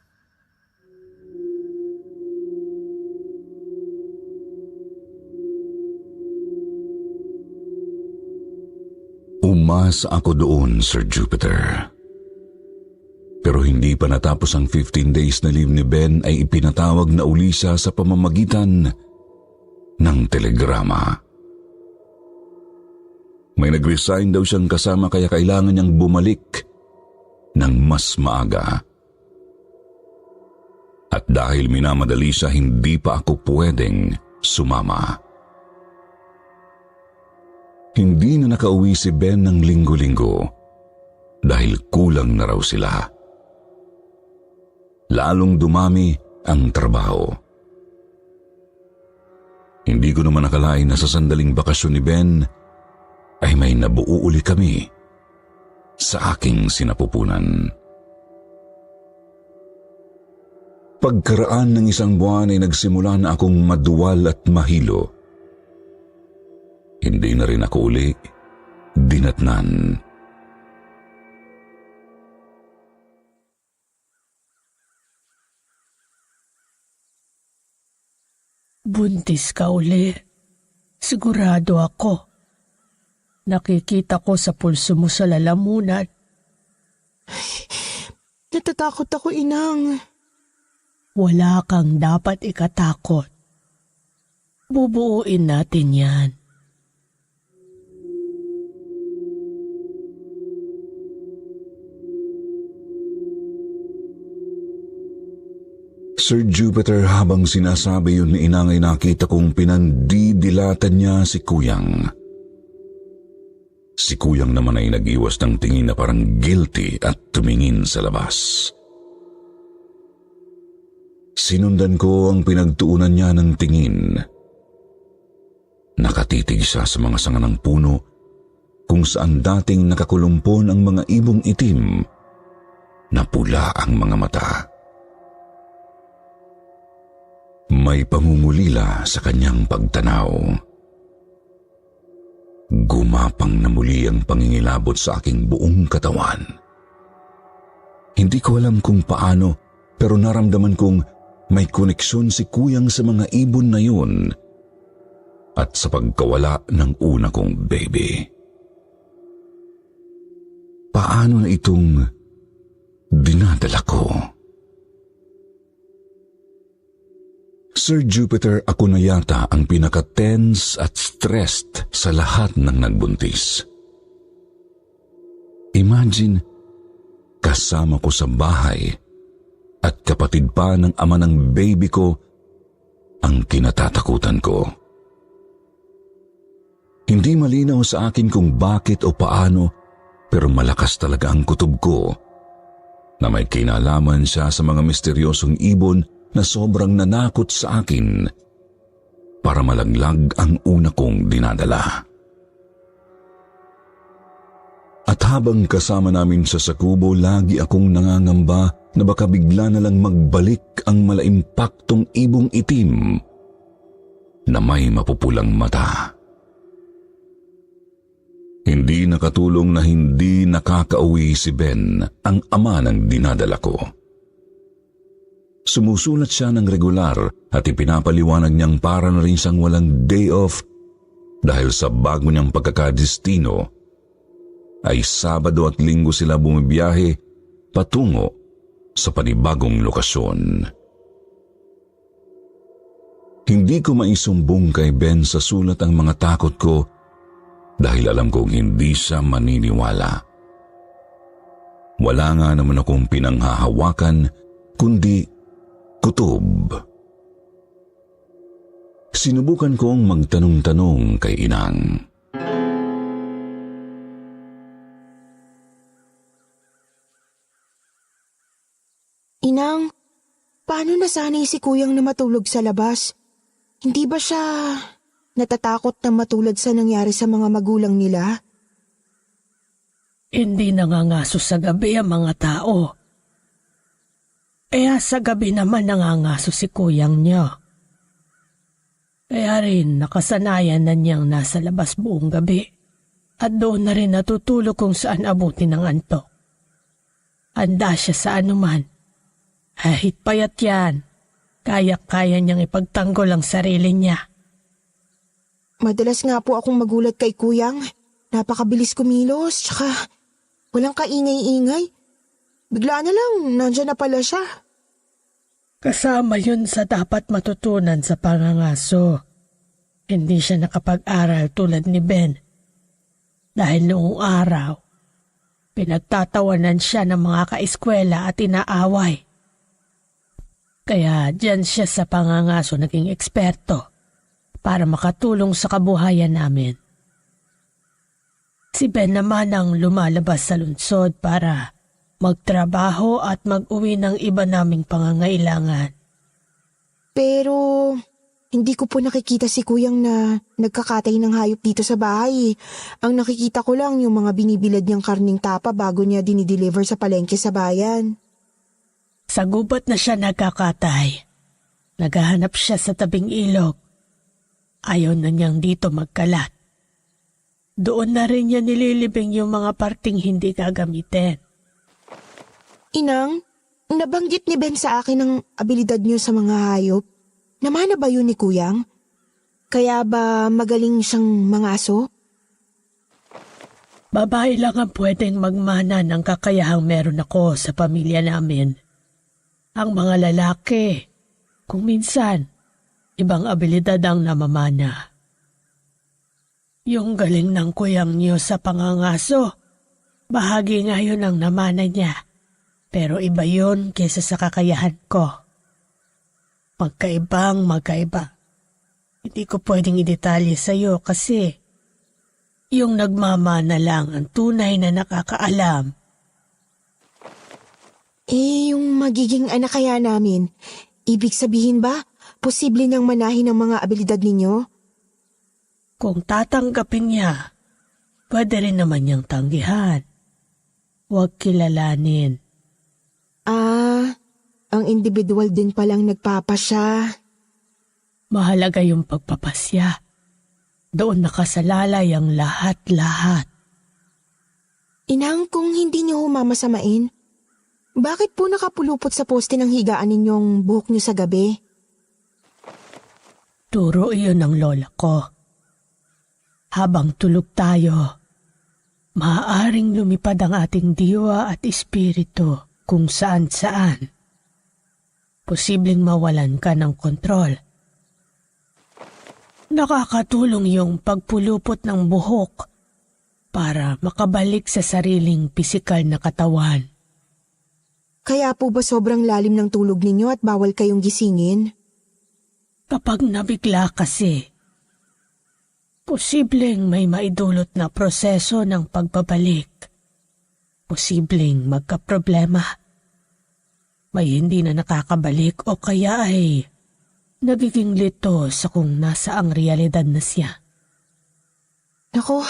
Umasa ako doon, Sir Jupiter. Pero hindi pa natapos ang 15 days na leave ni Ben ay ipinatawag na uli siya sa pamamagitan ng telegrama. May nag-resign daw siyang kasama kaya kailangan niyang bumalik ng mas maaga. At dahil minamadali siya, hindi pa ako pwedeng sumama. Hindi na nakauwi si Ben ng linggo-linggo dahil kulang na raw sila. Lalong dumami ang trabaho. Hindi ko naman nakalain na sa sandaling bakasyon ni Ben ay may nabuo uli kami sa aking sinapupunan. Pagkaraan ng 1 buwan ay nagsimula na akong maduwal at mahilo. Hindi na rin ako uli dinatnan. Buntis ka uli. Sigurado ako. Nakikita ko sa pulso mo sa lalamunan. Natatakot ako, Inang. Wala kang dapat ikatakot. Bubuuin natin yan. Sir Jupiter, habang sinasabi yun ni Inang ay nakita kong pinandidilatan niya si Kuyang. Si Kuyang naman ay nag-iwas ng tingin na parang guilty at tumingin sa labas. Sinundan ko ang pinagtuunan niya ng tingin. Nakatitig siya sa mga sanga ng puno kung saan dating nakakulumpon ang mga ibong itim na pula ang mga mata. May pangungulila sa kanyang pagtanaw. Gumapang na muli ang pangingilabot sa aking buong katawan. Hindi ko alam kung paano, pero naramdaman kong may koneksyon si Kuyang sa mga ibon na yun at sa pagkawala ng una kong baby. Paano na itong dinadala ko? Sir Jupiter, ako na yata ang pinaka-tense at stressed sa lahat ng nagbuntis. Imagine, kasama ko sa bahay at kapatid pa ng ama ng baby ko ang kinatatakutan ko. Hindi malinaw sa akin kung bakit o paano, pero malakas talaga ang kutob ko na may kinalaman siya sa mga misteryosong ibon na sobrang nanakot sa akin para malaglag ang una kong dinadala. At habang kasama namin sa Sakubo, lagi akong nangangamba na baka bigla na lang magbalik ang malaimpaktong ibong itim na may mapupulang mata. Hindi nakatulong na hindi nakakauwi si Ben, ang ama ng dinadala ko. Sumusulat siya ng regular at ipinapaliwanag niyang para na rin siyang walang day off dahil sa bago niyang pagkakadestino ay Sabado at Linggo sila bumibiyahe patungo sa panibagong lokasyon. Hindi ko maisumbong kay Ben sa sulat ang mga takot ko dahil alam kong hindi siya maniniwala. Wala nga naman akong pinanghahawakan kundi kutob. Sinubukan kong magtanong-tanong kay Inang. Inang, paano nasanay si Kuyang na matulog sa labas? Hindi ba siya natatakot na matulad sa nangyari sa mga magulang nila? Hindi nangangaso sa gabi ang mga tao. Kaya sa gabi naman nangangaso si kuyang niya. Kaya rin nakasanayan na niyang nasa labas buong gabi at doon na rin natutulog kung saan abutin ng antok. Handa siya sa anuman. Kahit payat yan, kaya-kaya niyang ipagtanggol ang sarili niya. Madalas nga po akong magulat kay Kuyang. Napakabilis kumilos, tsaka walang kaingay-ingay. Bigla na lang, nandyan na pala siya. Kasama yun sa dapat matutunan sa pangangaso. Hindi siya nakapag-aral tulad ni Ben. Dahil noong araw, pinagtatawanan siya ng mga kaeskwela at inaaway. Kaya diyan siya sa pangangaso naging eksperto para makatulong sa kabuhayan namin. Si Ben naman ang lumalabas sa lungsod para magtrabaho at mag-uwi ng iba naming pangangailangan. Pero hindi ko po nakikita si Kuyang na nagkakatay ng hayop dito sa bahay. Ang nakikita ko lang yung mga binibilad niyang karning tapa bago niya dinideliver sa palengke sa bayan. Sa gubat na siya nagkakatay. Naghahanap siya sa tabing ilog. Ayaw na niyang dito magkalat. Doon na rin niya nililibing yung mga parting hindi gagamitin. Inang, nabanggit ni Ben sa akin ang abilidad niyo sa mga hayop. Namana ba yun ni Kuyang? Kaya ba magaling siyang mga aso? Babae lang ang pwedeng magmana ng kakayahang meron ako sa pamilya namin. Ang mga lalaki, kung minsan, ibang abilidad ang namamana. Yung galing ng kuyang niyo sa pangangaso, bahagi nga yun ang namana niya. Pero iba yun kesa sa kakayahan ko. Magkaibang magkaiba. Hindi ko pwedeng idetalye sa'yo kasi yung nagmamana lang ang tunay na nakakaalam. Yung magiging anak kaya namin, ibig sabihin ba, posible niyang manahin ang mga abilidad ninyo? Kung tatanggapin niya, pwede rin naman niyang tanggihan. Huwag kilalanin. Ang individual din palang nagpapasya. Mahalaga yung pagpapasya. Doon nakasalalay ang lahat-lahat. Inang, kung hindi niyo humamasamain, bakit po nakapulupot sa poste ng higaan ninyong buhok niyo sa gabi? Turo iyon ng lola ko. Habang tulog tayo, maaaring lumipad ang ating diwa at espiritu kung saan-saan. Posibleng mawalan ka ng kontrol. Nakakatulong yung pagpulupot ng buhok para makabalik sa sariling pisikal na katawan. Kaya po ba sobrang lalim ng tulog ninyo at bawal kayong gisingin? Kapag nabigla kasi, posibleng may maidulot na proseso ng pagbabalik. Posibleng magkaproblema. May hindi na nakakabalik o kaya ay nagiging lito sa kung nasaang realidad na siya. Ako,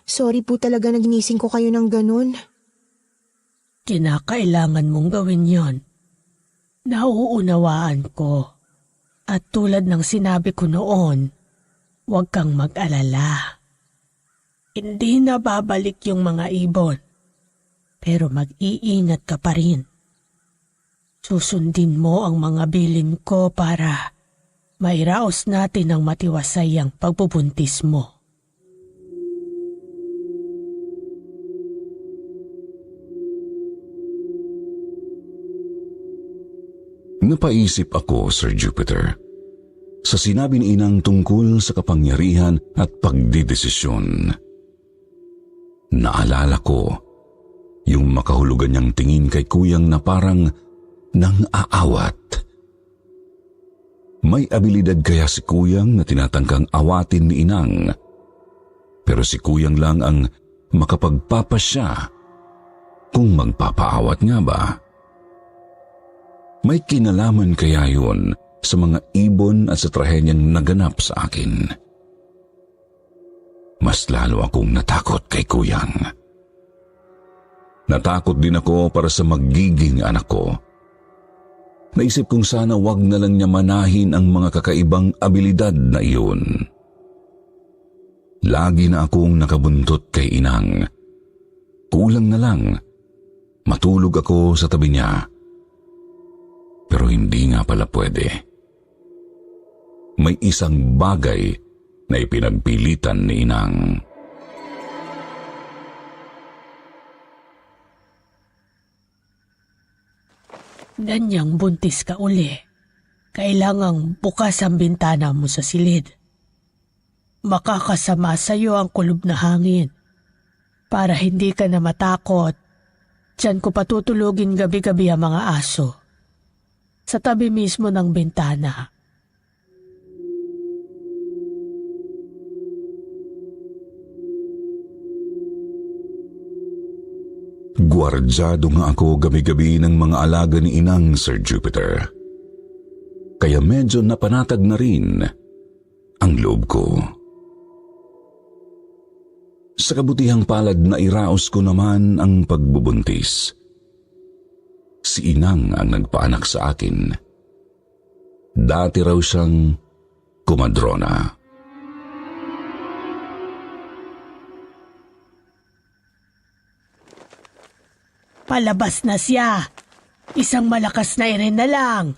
sorry po talaga na ginising ko kayo ng ganun. Kinakailangan mong gawin yon. Nauunawaan ko. At tulad ng sinabi ko noon, huwag kang mag-alala. Hindi na babalik yung mga ibon. Pero mag-iingat ka pa rin. Susundin mo ang mga bilin ko para mairaos natin ang matiwasay ang pagbubuntis mo. Napaisip ako, Sir Jupiter, sa sinabi ni Inang tungkol sa kapangyarihan at pagdidesisyon. Naalala ko yung makahulugan niyang tingin kay Kuyang na parang ng aawat. May abilidad kaya si Kuyang na tinatangkang awatin ni Inang, pero si Kuyang lang ang makapagpapasya kung magpapaawat nga ba. May kinalaman kaya yun sa mga ibon at sa trahedyang naganap sa akin. Mas lalo akong natakot kay Kuyang. Natakot din ako para sa magiging anak ko. Naisip kong sana wag na lang niya manahin ang mga kakaibang abilidad na iyon. Lagi na akong nakabuntot kay Inang. Kulang na lang, matulog ako sa tabi niya. Pero hindi nga pala pwede. May isang bagay na ipinagpilitan ni Inang. Ganyang buntis ka uli. Kailangang bukas ang bintana mo sa silid. Makakasama sa iyo ang kulob na hangin. Para hindi ka na matakot, diyan ko patutulugin gabi-gabi ang mga aso. Sa tabi mismo ng bintana. Guardyado nga ako gabi-gabi ng mga alaga ni Inang, Sir Jupiter. Kaya medyo napanatag na rin ang loob ko. Sa kabutihang palad na iraos ko naman ang pagbubuntis. Si Inang ang nagpaanak sa akin. Dati raw siyang kumadrona. Palabas na siya. Isang malakas na irin na lang.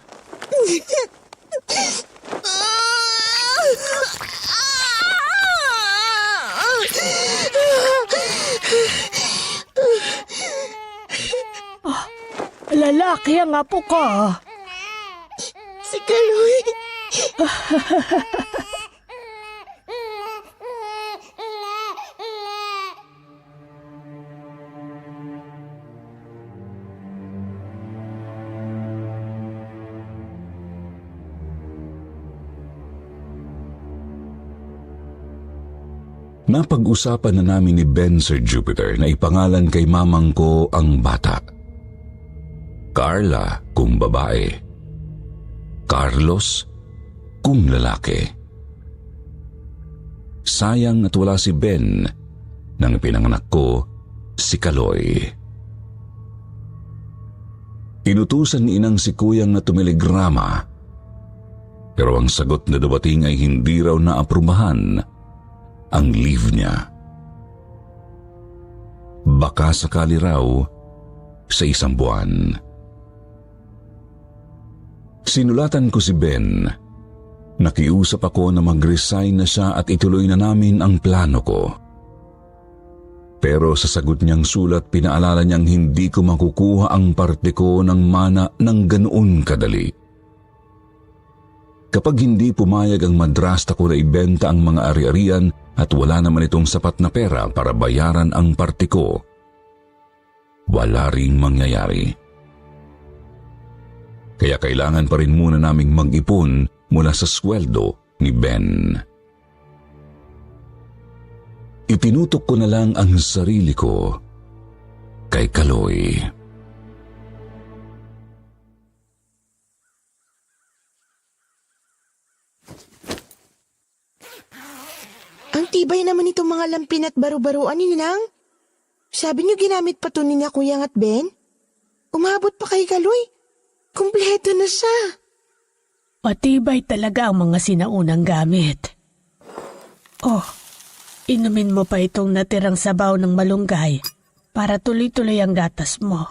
Lalaki ang apo ko. Si Kaloy. Napag-usapan na namin ni Ben, Sir Jupiter, na ipangalan kay mamang ko ang bata. Carla kung babae. Carlos kung lalaki. Sayang at wala si Ben nang pinanganak ko si Kaloy. Inutusan ni Inang si Kuyang na tumiligrama, pero ang sagot na dumating ay hindi raw naaprubahan ang leave niya. Baka sakali raw sa 1 buwan. Sinulatan ko si Ben. Nakiusap ako na mag-resign na siya at ituloy na namin ang plano ko. Pero sa sagot niyang sulat, pinaalala niyang hindi ko makukuha ang parte ko ng mana ng ganoon kadali. Kapag hindi pumayag ang madrasta ko na ibenta ang mga ari-arian at wala naman itong sapat na pera para bayaran ang parte ko, wala ring mangyayari. Kaya kailangan pa rin muna naming mag-ipon mula sa sweldo ni Ben. Itinutok ko na lang ang sarili ko kay Kaloy. Ang tibay naman itong mga lampin at baro-baruan ni Ninang. Sabi niyo ginamit pa to ni na Kuyang at Ben? Umabot pa kay Kaloy. Kumpleto na siya. Matibay talaga ang mga sinaunang gamit. Oh, inumin mo pa itong natirang sabaw ng malunggay para tuloy-tuloy ang gatas mo.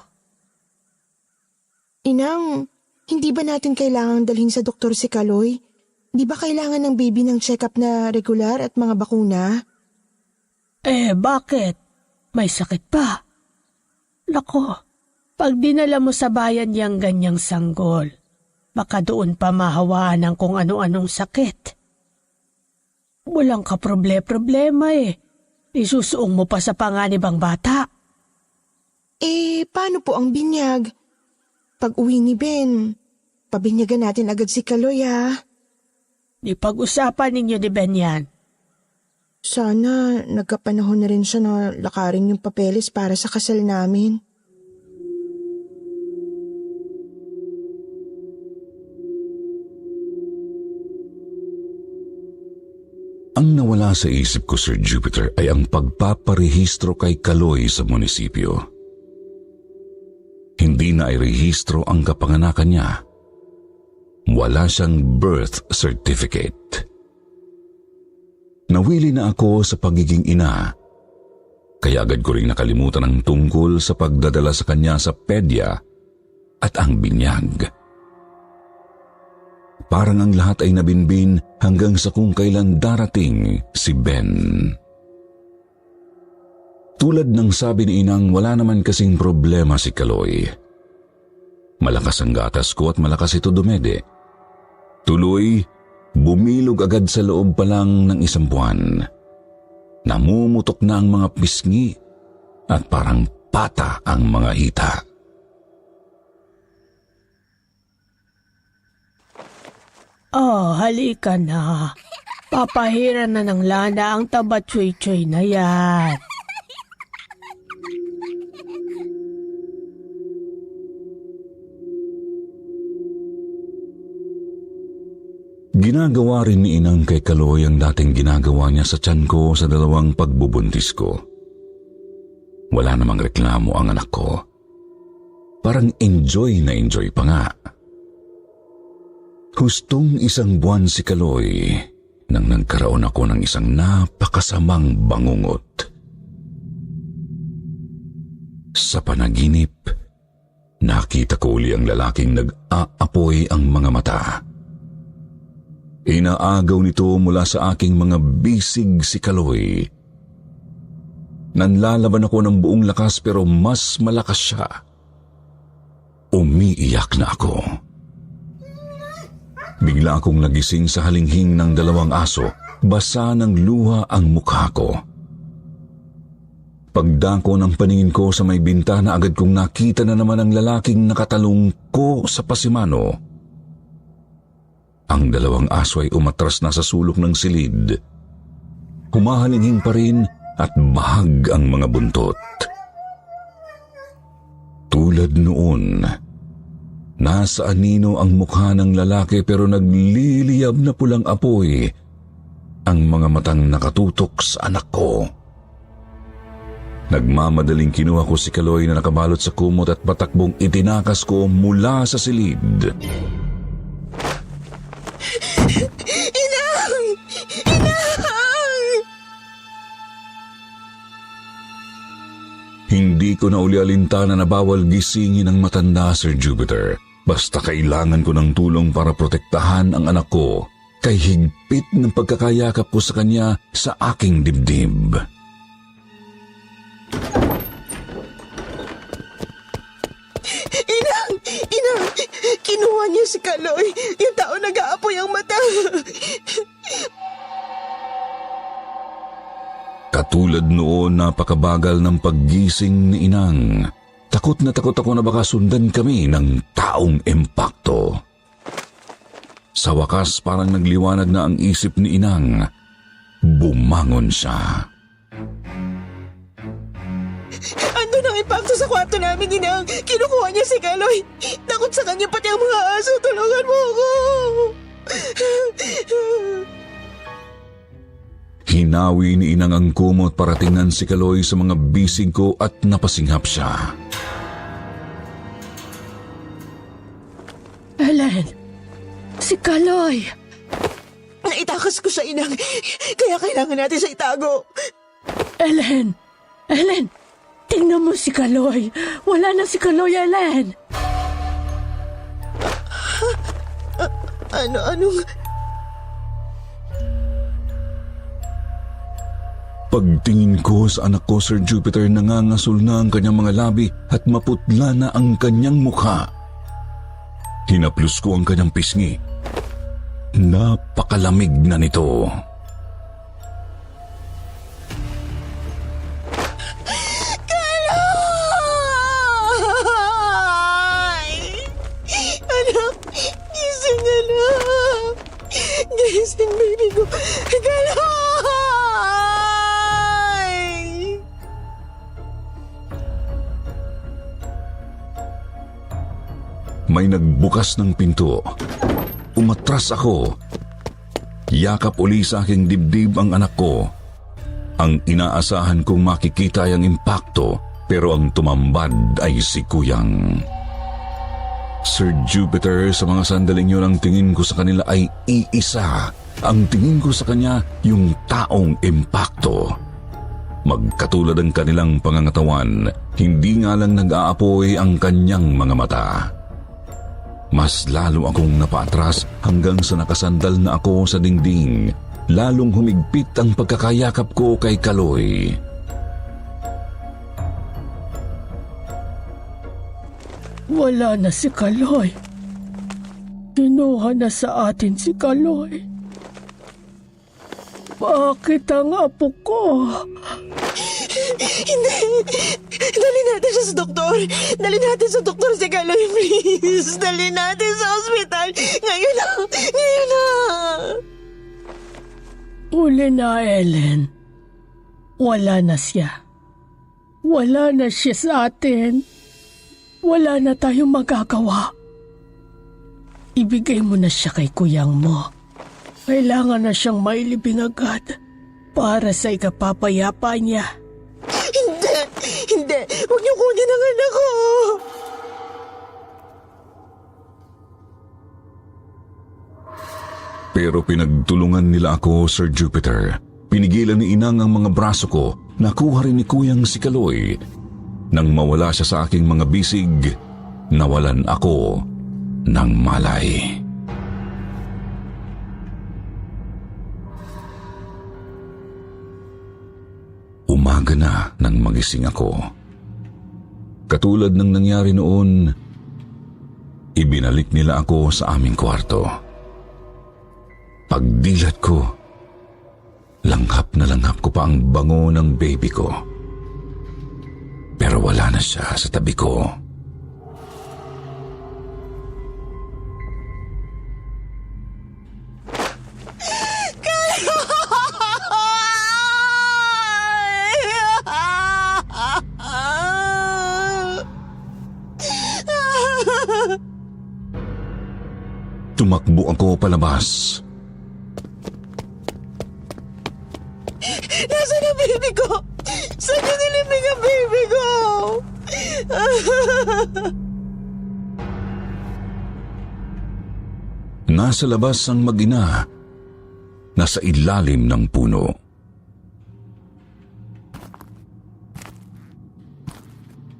Inang, hindi ba natin kailangang dalhin sa doktor si Kaloy? Di ba kailangan ng baby ng check-up na regular at mga bakuna? Bakit? May sakit pa. Lako, pag dinala mo sa bayan yang ganyang sanggol, baka doon pa mahawaan ng kung ano-anong sakit. Walang ka problema Isusuong mo pa sa panganib ang bata. Paano po ang binyag? Pag uwi ni Ben, pabinyagan natin agad si Kaloy ha. Ipag-usapan ninyo ni Ben yan. Sana nagkapanahon na rin siya na lakarin yung papeles para sa kasal namin. Ang nawala sa isip ko, Sir Jupiter, ay ang pagpaparehistro kay Kaloy sa munisipyo. Hindi na ay rehistro ang kapanganakan niya. Wala siyang birth certificate. Nawili na ako sa pagiging ina, kaya agad ko ring nakalimutan ang tungkol sa pagdadala sa kanya sa pedya at ang binyag. Parang ang lahat ay nabinbin hanggang sa kung kailan darating si Ben. Tulad ng sabi ni Inang, wala naman kasing problema si Kaloy. Malakas ang gatas ko at malakas ito dumede. Tuloy, bumilog agad sa loob pa lang ng 1 buwan. Namumutok na ang mga pisngi at parang pata ang mga hita. Oh, halika na. Papahiran na ng lana ang taba-choy-choy na yan. Ginagawa rin ni Inang kay Kaloy ang dating ginagawa niya sa tiyan ko sa 2 pagbubuntis ko. Wala namang reklamo ang anak ko. Parang enjoy na enjoy pa nga. Hustong 1 buwan si Kaloy nang nagkaroon ako ng isang napakasamang bangungot. Sa panaginip, nakita ko uli ang lalaking nag-aapoy ang mga mata. Inaagaw nito mula sa aking mga bisig si Kaloy. Nanlalaban ako ng buong lakas pero mas malakas siya. Umiiyak na ako. Bigla akong nagising sa halinghing ng 2 aso. Basa ng luha ang mukha ko. Pagdako ng paningin ko sa may bintana, agad kong nakita na naman ang lalaking nakatalong ko sa pasimano. Ang 2 aso ay umatras na sa sulok ng silid. Humahalinging pa rin at bahag ang mga buntot. Tulad noon, nasa anino ang mukha ng lalaki pero nagliliyab na pulang apoy ang mga matang nakatutok sa anak ko. Nagmamadaling kinuha ko si Kaloy na nakabalot sa kumot at patakbong itinakas ko mula sa silid. Inang! Inang! Hindi ko na uli alintana na bawal gisingin ang matanda, Sir Jupiter. Basta kailangan ko ng tulong para protektahan ang anak ko kay higpit ng pagkakayakap ko sa kanya sa aking dibdib. Inang! Inang! Kinuha niya si Kaloy, yung tao nag-aapoy ang mata. Katulad noon, napakabagal ng paggising ni Inang. Takot na ako na baka sundan kami ng taong impakto. Sa wakas, parang nagliwanag na ang isip ni Inang. Bumangon siya. Ando ang impacto sa kwarto namin, Inang. Kinukuha niya si Kaloy. Takot sa kanya pati ang mga aso. Tulungan mo ako. Hinawi ni Inang ang kumot para tingnan si Kaloy sa mga bisig ko at napasinghap siya. Ellen, si Kaloy. Naitakas ko siya, Inang. Kaya kailangan natin siya itago. Ellen, tingnan mo si Kaloy. Wala na si Kaloy, Ellen. Anong... Pagtingin ko sa anak ko, Sir Jupiter, nangangasol na ang kanyang mga labi at maputla na ang kanyang mukha. Hinaplos ko ang kanyang pisngi. Napakalamig na nito. Kaloy! baby ko. Kaloy! May nagbukas ng pinto. Umatras ako. Yakap uli sa aking dibdib ang anak ko. Ang inaasahan kong makikita ay ang impakto, pero ang tumambad ay si Kuyang. Sir Jupiter, sa mga sandaling yun ang tingin ko sa kanila ay iisa. Ang tingin ko sa kanya yung taong impakto. Magkatulad ang kanilang pangangatawan, hindi nga lang nag-aapoy ang kanyang mga mata. Mas lalo akong napaatras hanggang sa nakasandal na ako sa dingding. Lalong humigpit ang pagkakayakap ko kay Kaloy. Wala na si Kaloy. Kinuha na sa atin si Kaloy. Bakit ang apo ko? Hindi! Dali natin siya sa doktor! Dali natin sa doktor si Kaloy, please! Dali natin sa ospital! Ngayon na! Ngayon na! Uli na, Ellen. Wala na siya. Wala na siya sa atin. Wala na tayong magagawa. Ibigay mo na siya kay kuyang mo. Kailangan na siyang mailibing agad para sa ikapapayapa niya. Hindi! Hindi! Huwag niyo kunin ang anak ko! Pero pinagtulungan nila ako, Sir Jupiter. Pinigilan ni Inang ang mga braso ko. Nakuha rin ni Kuyang si Kaloy. Nang mawala siya sa aking mga bisig, nawalan ako ng malay. Umaga na nang magising ako. Katulad ng nangyari noon, ibinalik nila ako sa aming kwarto. Pagdilat ko, langhap na langhap ko pa ang bango ng baby ko. Pero wala na siya sa tabi ko. Tumakbo ako palabas. Nasaan ang baby ko? Saan niyo nilibing ang baby ko? Nasa labas ang mag-ina. Nasa ilalim ng puno.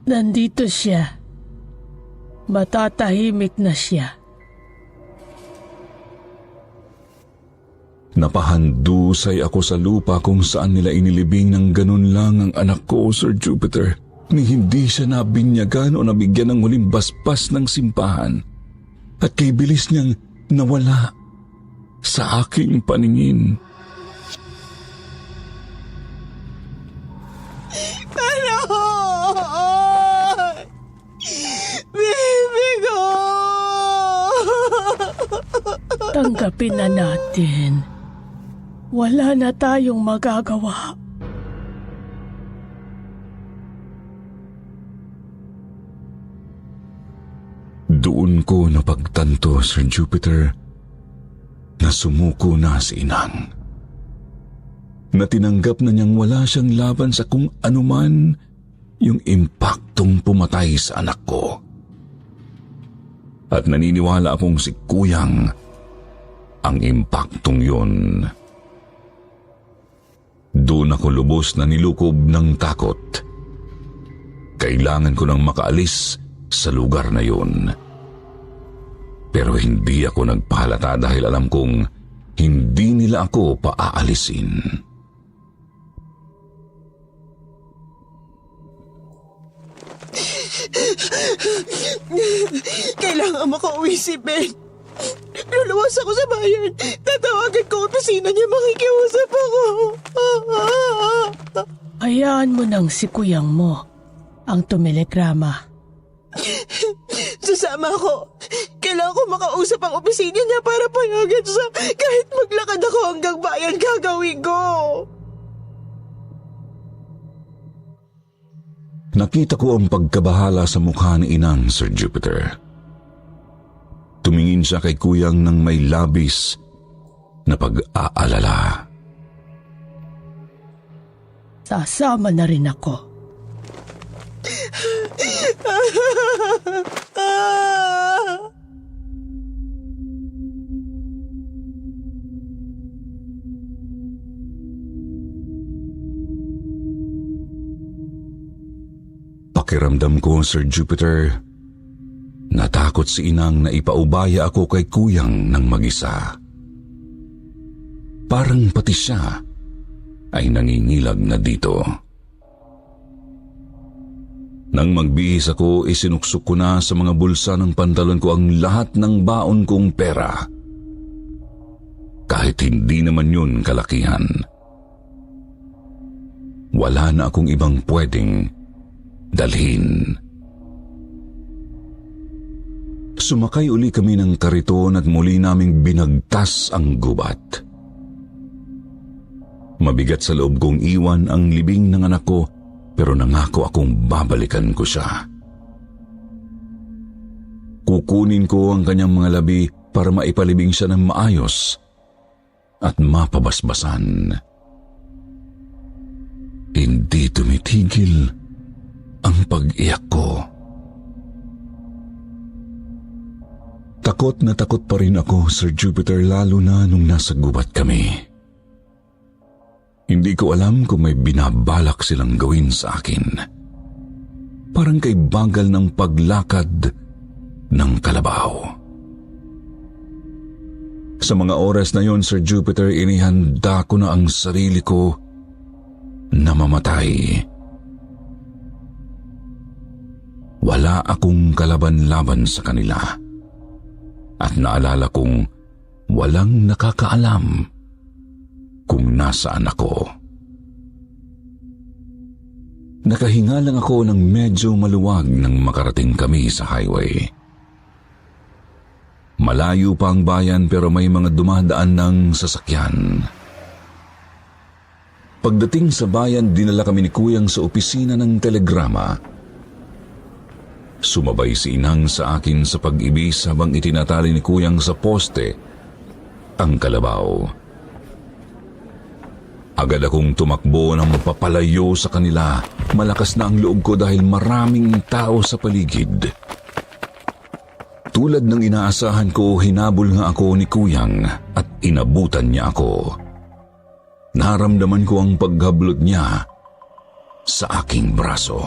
Nandito siya. Matatahimik na siya. Napahandusay ako sa lupa kung saan nila inilibing ng ganun lang ang anak ko, Sir Jupiter. Ni hindi siya nabinyagan o nabigyan ng huling basbas ng simbahan. At kay bilis niyang nawala sa aking paningin. Baby ko! Tanggapin na natin. Wala na tayong magagawa. Doon ko napagtanto, Sir Jupiter, na sumuko na si Inang. Na tinanggap na niyang wala siyang laban sa kung anuman yung impaktong pumatay sa anak ko. At naniniwala akong si Kuyang ang impaktong yun. Doon ako lubos na nilukob ng takot. Kailangan ko nang makaalis sa lugar na yun. Pero hindi ako nagpahalata dahil alam kong hindi nila ako paaalisin. Kailangan makauwi si Ben. Luluwas ako sa bayan. Tatawagan ko opisina niya, makikiusap ako. Hayaan mo nang si kuyang mo ang tumelegrama. Sasama ako. Kailangan ko makausap ang opisina niya para payagan siya. Kahit maglakad ako hanggang bayan, gagawin ko. Nakita ko ang pagkabahala sa mukha ni Inang, Sir Jupiter. Tumingin siya kay Kuyang ng may labis na pag-aalala. Sasama na rin ako. Pakiramdam ko, Sir Jupiter, natakot si Inang na ipaubaya ako kay Kuyang ng mag-isa. Parang pati siya ay nangingilag na dito. Nang magbihis ako, isinuksok ko na sa mga bulsa ng pantalon ko ang lahat ng baon kong pera. Kahit hindi naman yun kalakihan. Wala na akong ibang pwedeng dalhin. Sumakay uli kami ng kariton at muli naming binagtas ang gubat. Mabigat sa loob kong iwan ang libing ng anak ko, pero nangako akong babalikan ko siya. Kukunin ko ang kanyang mga labi para maipalibing siya ng maayos at mapabasbasan. Hindi tumitigil ang pag-iyak ko. Takot na takot pa rin ako, Sir Jupiter, lalo na nung nasa gubat kami. Hindi ko alam kung may binabalak silang gawin sa akin. Parang kay bagal ng paglakad ng kalabaw. Sa mga oras na yon, Sir Jupiter, inihanda ko na ang sarili ko na mamatay. Wala akong kalaban-laban sa kanila. At naalala kong walang nakakaalam kung nasaan ako. Nakahinga lang ako ng medyo maluwag nang makarating kami sa highway. Malayo pa ang bayan pero may mga dumadaan ng sasakyan. Pagdating sa bayan, dinala kami ni Kuyang sa opisina ng telegrama. Sumabay si Inang sa akin sa pag-ibis habang itinatali ni Kuyang sa poste ang kalabaw. Agad akong tumakbo ng papalayo sa kanila. Malakas na ang loob ko dahil maraming tao sa paligid. Tulad ng inaasahan ko, hinabol nga ako ni Kuyang at inabutan niya ako. Naramdaman ko ang paghablot niya sa aking braso.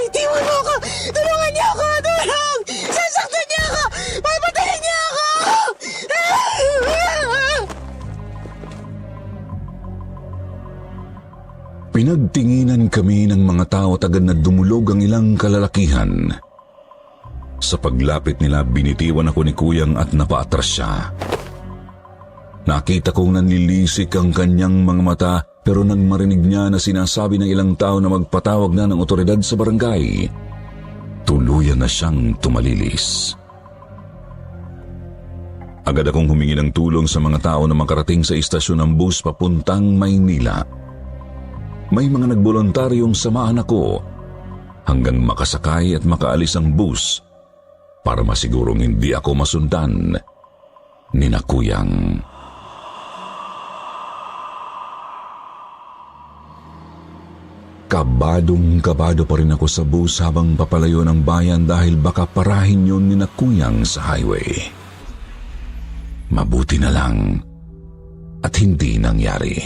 Bitiwan mo ako! Tulungan niyo ako! Tulong! Sasaktan niya ako! Papatayin niya ako! Pinagtinginan kami ng mga tao at agad na dumulog ang ilang kalalakihan. Sa paglapit nila, binitiwan ako ni Kuyang at napaatras siya. Nakita kong nanlilisik ang kanyang mga mata, pero nang marinig niya na sinasabi ng ilang tao na magpatawag na ng otoridad sa barangay, tuluyan na siyang tumalilis. Agad akong humingi ng tulong sa mga tao na makarating sa istasyon ng bus papuntang Maynila. May mga nagboluntaryong samahan ako hanggang makasakay at makaalis ang bus para masigurong hindi ako masundan ni Kuyang. Kabadong-kabado pa rin ako sa bus habang papalayo ng bayan dahil baka parahin yun ni Kuyang sa highway. Mabuti na lang at hindi nangyari.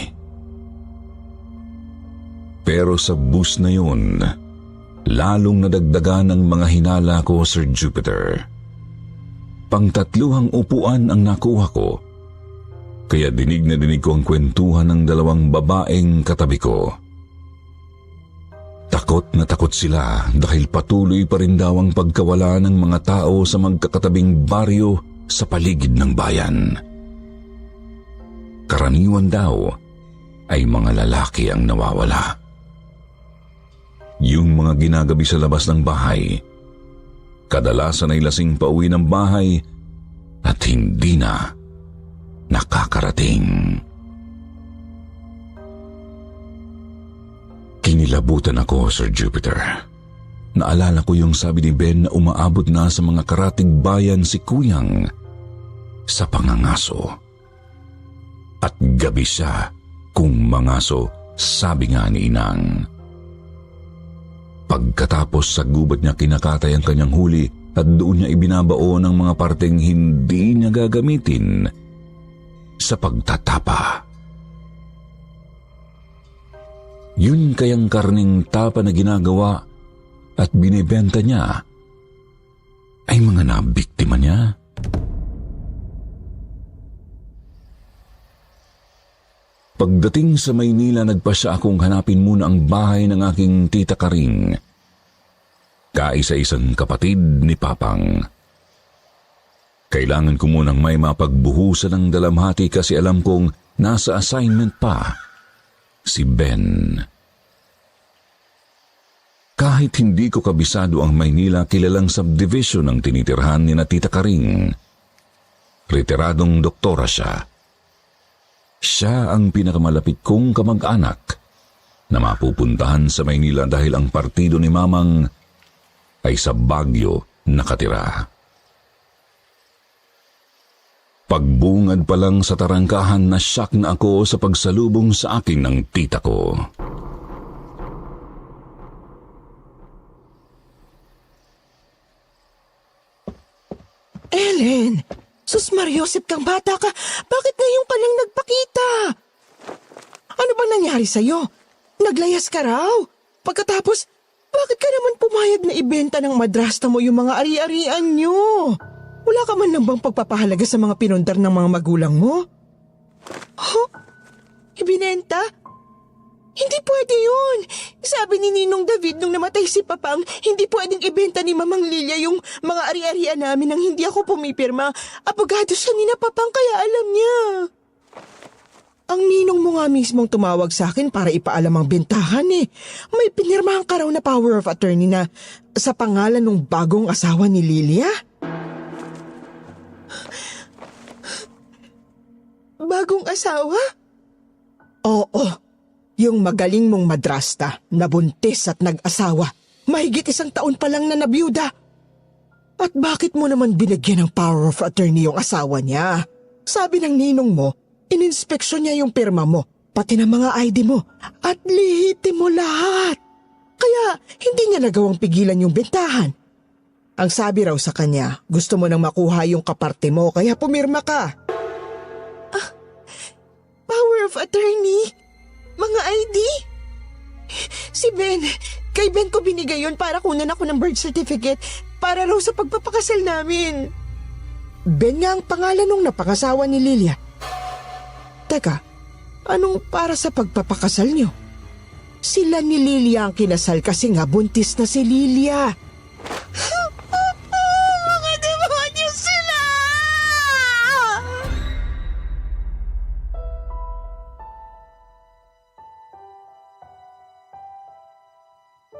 Pero sa bus na yun, lalong nadagdagan ng mga hinala ko, Sir Jupiter. Pangtatluhang upuan ang nakuha ko, kaya dinig na dinig ko ang kwentuhan ng dalawang babaeng katabi ko. Takot na takot sila dahil patuloy pa rin daw ang pagkawala ng mga tao sa magkakatabing baryo sa paligid ng bayan. Karaniwan daw ay mga lalaki ang nawawala. yung mga ginagabi sa labas ng bahay. Kadalasan ay lasing pauwi ng bahay at hindi na nakakarating. Kinilabutan ako, Sir Jupiter. Naalala ko yung sabi ni Ben na umaabot na sa mga karatig bayan si Kuyang sa pangangaso. At gabi siya kung mangaso, sabi nga ni Inang. Pagkatapos sa gubat niya kinakatay ang kanyang huli at doon niya ibinabao ng mga parteng hindi niya gagamitin sa pagtatapa. Yun kayang karning tapa na ginagawa at binibenta niya ay mga nabiktima niya. Pagdating sa Maynila, nagpasya akong hanapin muna ang bahay ng aking tita Karing, kaisa-isang kapatid ni Papang. Kailangan ko munang may mapagbuhusan ng dalamhati kasi alam kong nasa assignment pa si Ben. Kahit hindi ko kabisado ang Maynila, kilalang subdivision ang tinitirhan ni na tita Karing. Retiradong doktora siya. Siya ang pinakamalapit kong kamag-anak na mapupuntahan sa Maynila dahil ang partido ni Mamang ay sa Baguio nakatira. Pagbungad pa lang sa tarangkahan, na-shock na ako sa pagsalubong sa akin ng tita ko. Ellen! Sus Mariosep kang bata ka! Bakit ngayon ka lang nagpakita? Ano ba nangyari sa'yo? Naglayas ka raw? Pagkatapos, bakit ka naman pumayag na ibenta ng madrasta mo yung mga ari-arian nyo? Wala ka man lang bang pagpapahalaga sa mga pinundar ng mga magulang mo? Huh? Ibinenta? Hindi pwede yun. Sabi ni Ninong David nung namatay si Papang, hindi pwedeng ibenta ni Mamang Lilia yung mga ari-arian namin nang hindi ako pumipirma. Abogado siya ni na Papang kaya alam niya. Ang ninong mo nga mismong tumawag sa akin para ipaalam ang bentahan eh. May pinirmahan ka raw na power of attorney na sa pangalan ng bagong asawa ni Lilia. Bagong asawa? Oo. Yung magaling mong madrasta, nabuntis at nag-asawa, mahigit 1 taon pa lang na nabiyuda. At bakit mo naman binigyan ng power of attorney yung asawa niya? Sabi ng ninong mo, ininspeksyon niya yung pirma mo, pati ng mga ID mo, at lihitin mo lahat. Kaya hindi niya nagawang pigilan yung bentahan. Ang sabi raw sa kanya, gusto mo nang makuha yung kaparte mo, kaya pumirma ka. Power of attorney? Mga ID? Si Ben, kay Ben ko binigay yun para kunan ako ng birth certificate para raw sa pagpapakasal namin. Ben nga ang pangalan nung napangasawa ni Lilia. Teka, anong para sa pagpapakasal niyo? Sila ni Lilia ang kinasal kasi nga buntis na si Lilia. Mga demonyo sila!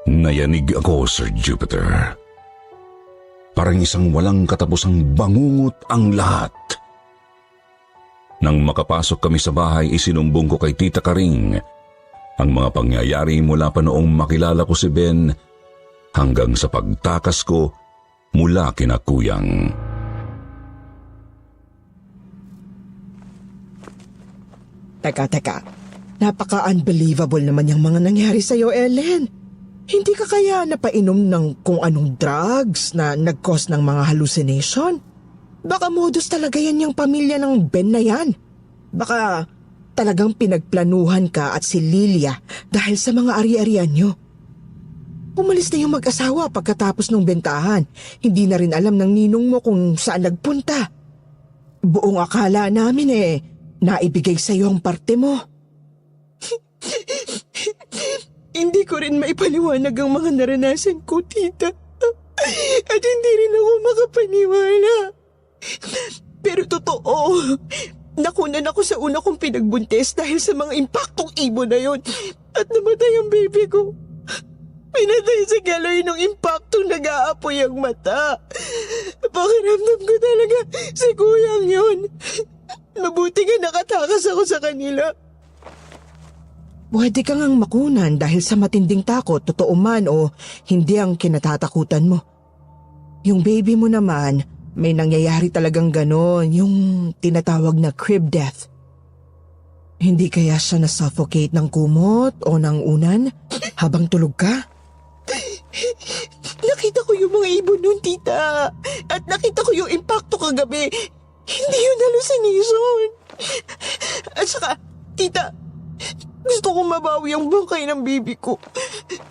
Nayanig ako, Sir Jupiter. Parang isang walang katapusang bangungot ang lahat. Nang makapasok kami sa bahay, isinumbong ko kay Tita Karing ang mga pangyayari mula pa noong makilala ko si Ben hanggang sa pagtakas ko mula kina Kuyang. Teka. Napaka-unbelievable naman yung mga nangyari sa'yo, Ellen. Hindi ka kaya napainom ng kung anong drugs na nag-cause ng mga hallucination? Baka modus talaga yan yung pamilya ng Ben na yan. Baka talagang pinagplanuhan ka at si Lilia dahil sa mga ari-arian nyo. Umalis na yung mag-asawa pagkatapos ng bentahan. Hindi na rin alam ng ninong mo kung saan nagpunta. Buong akala namin naibigay sa'yo ang parte mo. Hindi ko rin maipaliwanag ang mga naranasan ko, tita. At hindi rin ako makapaniwala. Pero totoo, nakunan ako sa una kong pinagbuntis dahil sa mga impaktong ibon na yon at namatay ang baby ko. Pinatay si Kaloy nung impaktong nag-aapoy ang mata. Pakiramdam ko talaga si Kuyang yun. Mabuti nga nakatakas ako sa kanila. Pwede kang ang makunan dahil sa matinding takot, totoo man o hindi ang kinatatakutan mo. Yung baby mo naman, may nangyayari talagang ganon, yung tinatawag na crib death. Hindi kaya siya na-suffocate ng kumot o ng unan habang tulog ka? Nakita ko yung mga ibon nun, tita. At nakita ko yung impacto kagabi. Hindi yun hallucination. At saka, tita, gusto kong mabawi ang bangkay ng bibi ko.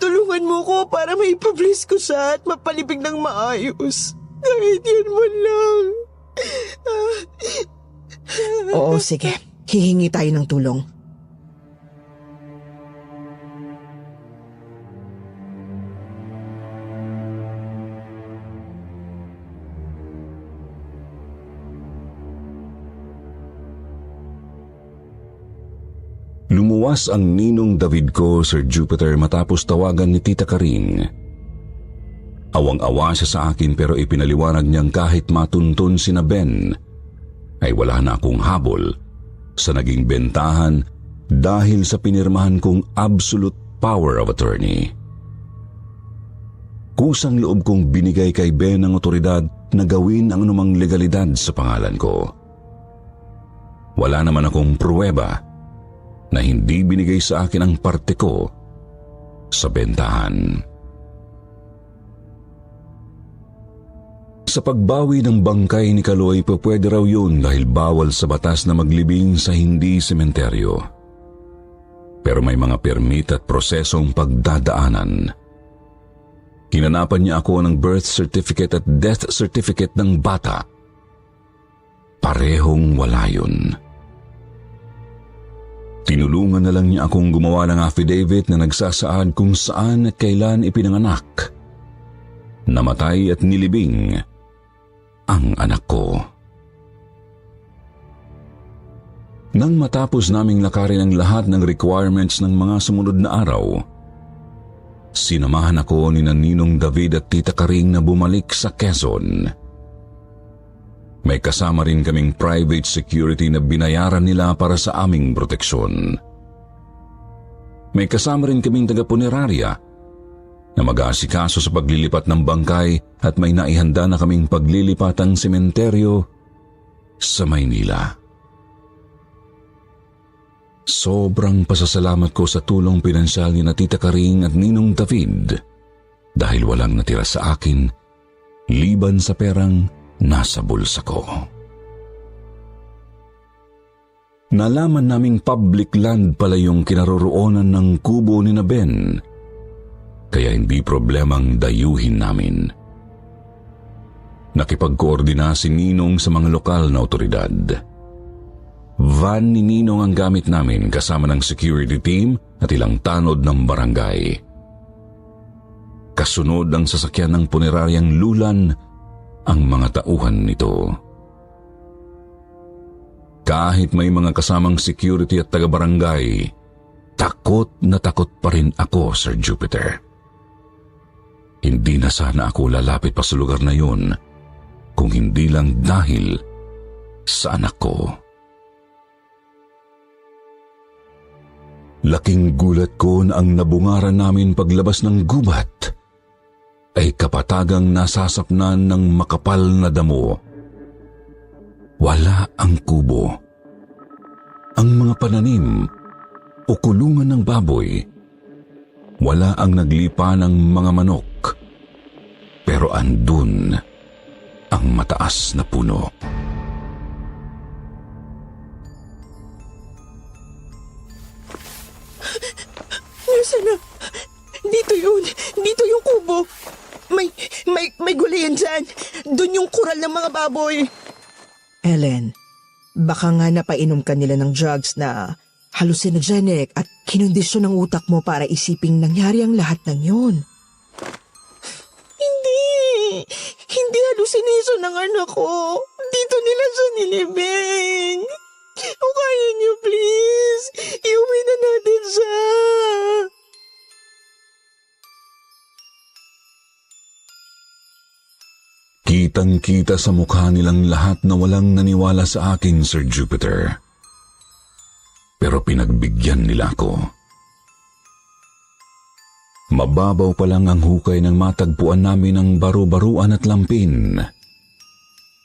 Tulungan mo ko para maipabliss ko siya at mapalibig ng maayos. Kahit yun man lang. Oo, sige. Hihingi tayo ng tulong. Lumuwas ang ninong David ko, Sir Jupiter, matapos tawagan ni Tita Karing. Awang-awa siya sa akin pero ipinaliwanag niyang kahit matuntun sina Ben, ay wala na akong habol sa naging bentahan dahil sa pinirmahan kong absolute power of attorney. Kusang loob kong binigay kay Ben ang otoridad na gawin ang anumang legalidad sa pangalan ko. Wala naman akong pruweba na hindi binigay sa akin ang parte ko sa bentahan. Sa pagbawi ng bangkay ni Kaloy, pwede raw yun dahil bawal sa batas na maglibing sa hindi sementeryo. Pero may mga permit at prosesong pagdadaanan. Hinanapan niya ako ng birth certificate at death certificate ng bata. Parehong wala yun. Tinulungan na lang niya akong gumawa ng affidavit na nagsasaad kung saan at kailan ipinanganak, namatay at nilibing ang anak ko. Nang matapos naming lakarin ang lahat ng requirements ng mga sumunod na araw, sinamahan ako ni Ninong David at Tita Karing na bumalik sa Quezon. May kasama rin kaming private security na binayaran nila para sa aming proteksyon. May kasama rin kaming taga-punerarya na mag-aasikaso sa paglilipat ng bangkay at may naihanda na kaming paglilipatang sementeryo sa Maynila. Sobrang pasasalamat ko sa tulong pinansyal ni na Tita Karing at Ninong David dahil walang natira sa akin liban sa perang nasa bulsa ko. Nalaman naming public land pala yung kinaroroonan ng kubo ni na Ben, kaya hindi problemang dayuhin namin. Nakipagkoordina si Ninong sa mga lokal na otoridad. Van ni Ninong ang gamit namin kasama ng security team at ilang tanod ng barangay. Kasunod ang sasakyan ng puneraryang Lulan ang mga tauhan nito. Kahit may mga kasamang security at taga-barangay, takot na takot pa rin ako, Sir Jupiter. Hindi na sana ako lalapit pa sa lugar na yun kung hindi lang dahil sa anak ko. Laking gulat ko na ang nabungaran namin paglabas ng gubat ay kapatagang nasasapnan ng makapal na damo. Wala ang kubo. Ang mga pananim o kulungan ng baboy. Wala ang naglipa ng mga manok. Pero andun ang mataas na puno. Nasaan na? Dito yun. Dito yung kubo. May gulayan dyan. Doon yung kural ng mga baboy. Ellen, baka nga napainom ka nila ng drugs na hallucinogenic at kinondisyon ng utak mo para isiping nangyari ang lahat ng yun. Hindi hallucination ng anak ko. Dito nila siya nilibing. O kaya niyo, please. Iuwi na natin siya. Kitang-kita sa mukha nilang lahat na walang naniwala sa akin, Sir Jupiter. Pero pinagbigyan nila ako. Mababaw pa lang ang hukay ng matagpuan namin ng baru-baruan at lampin.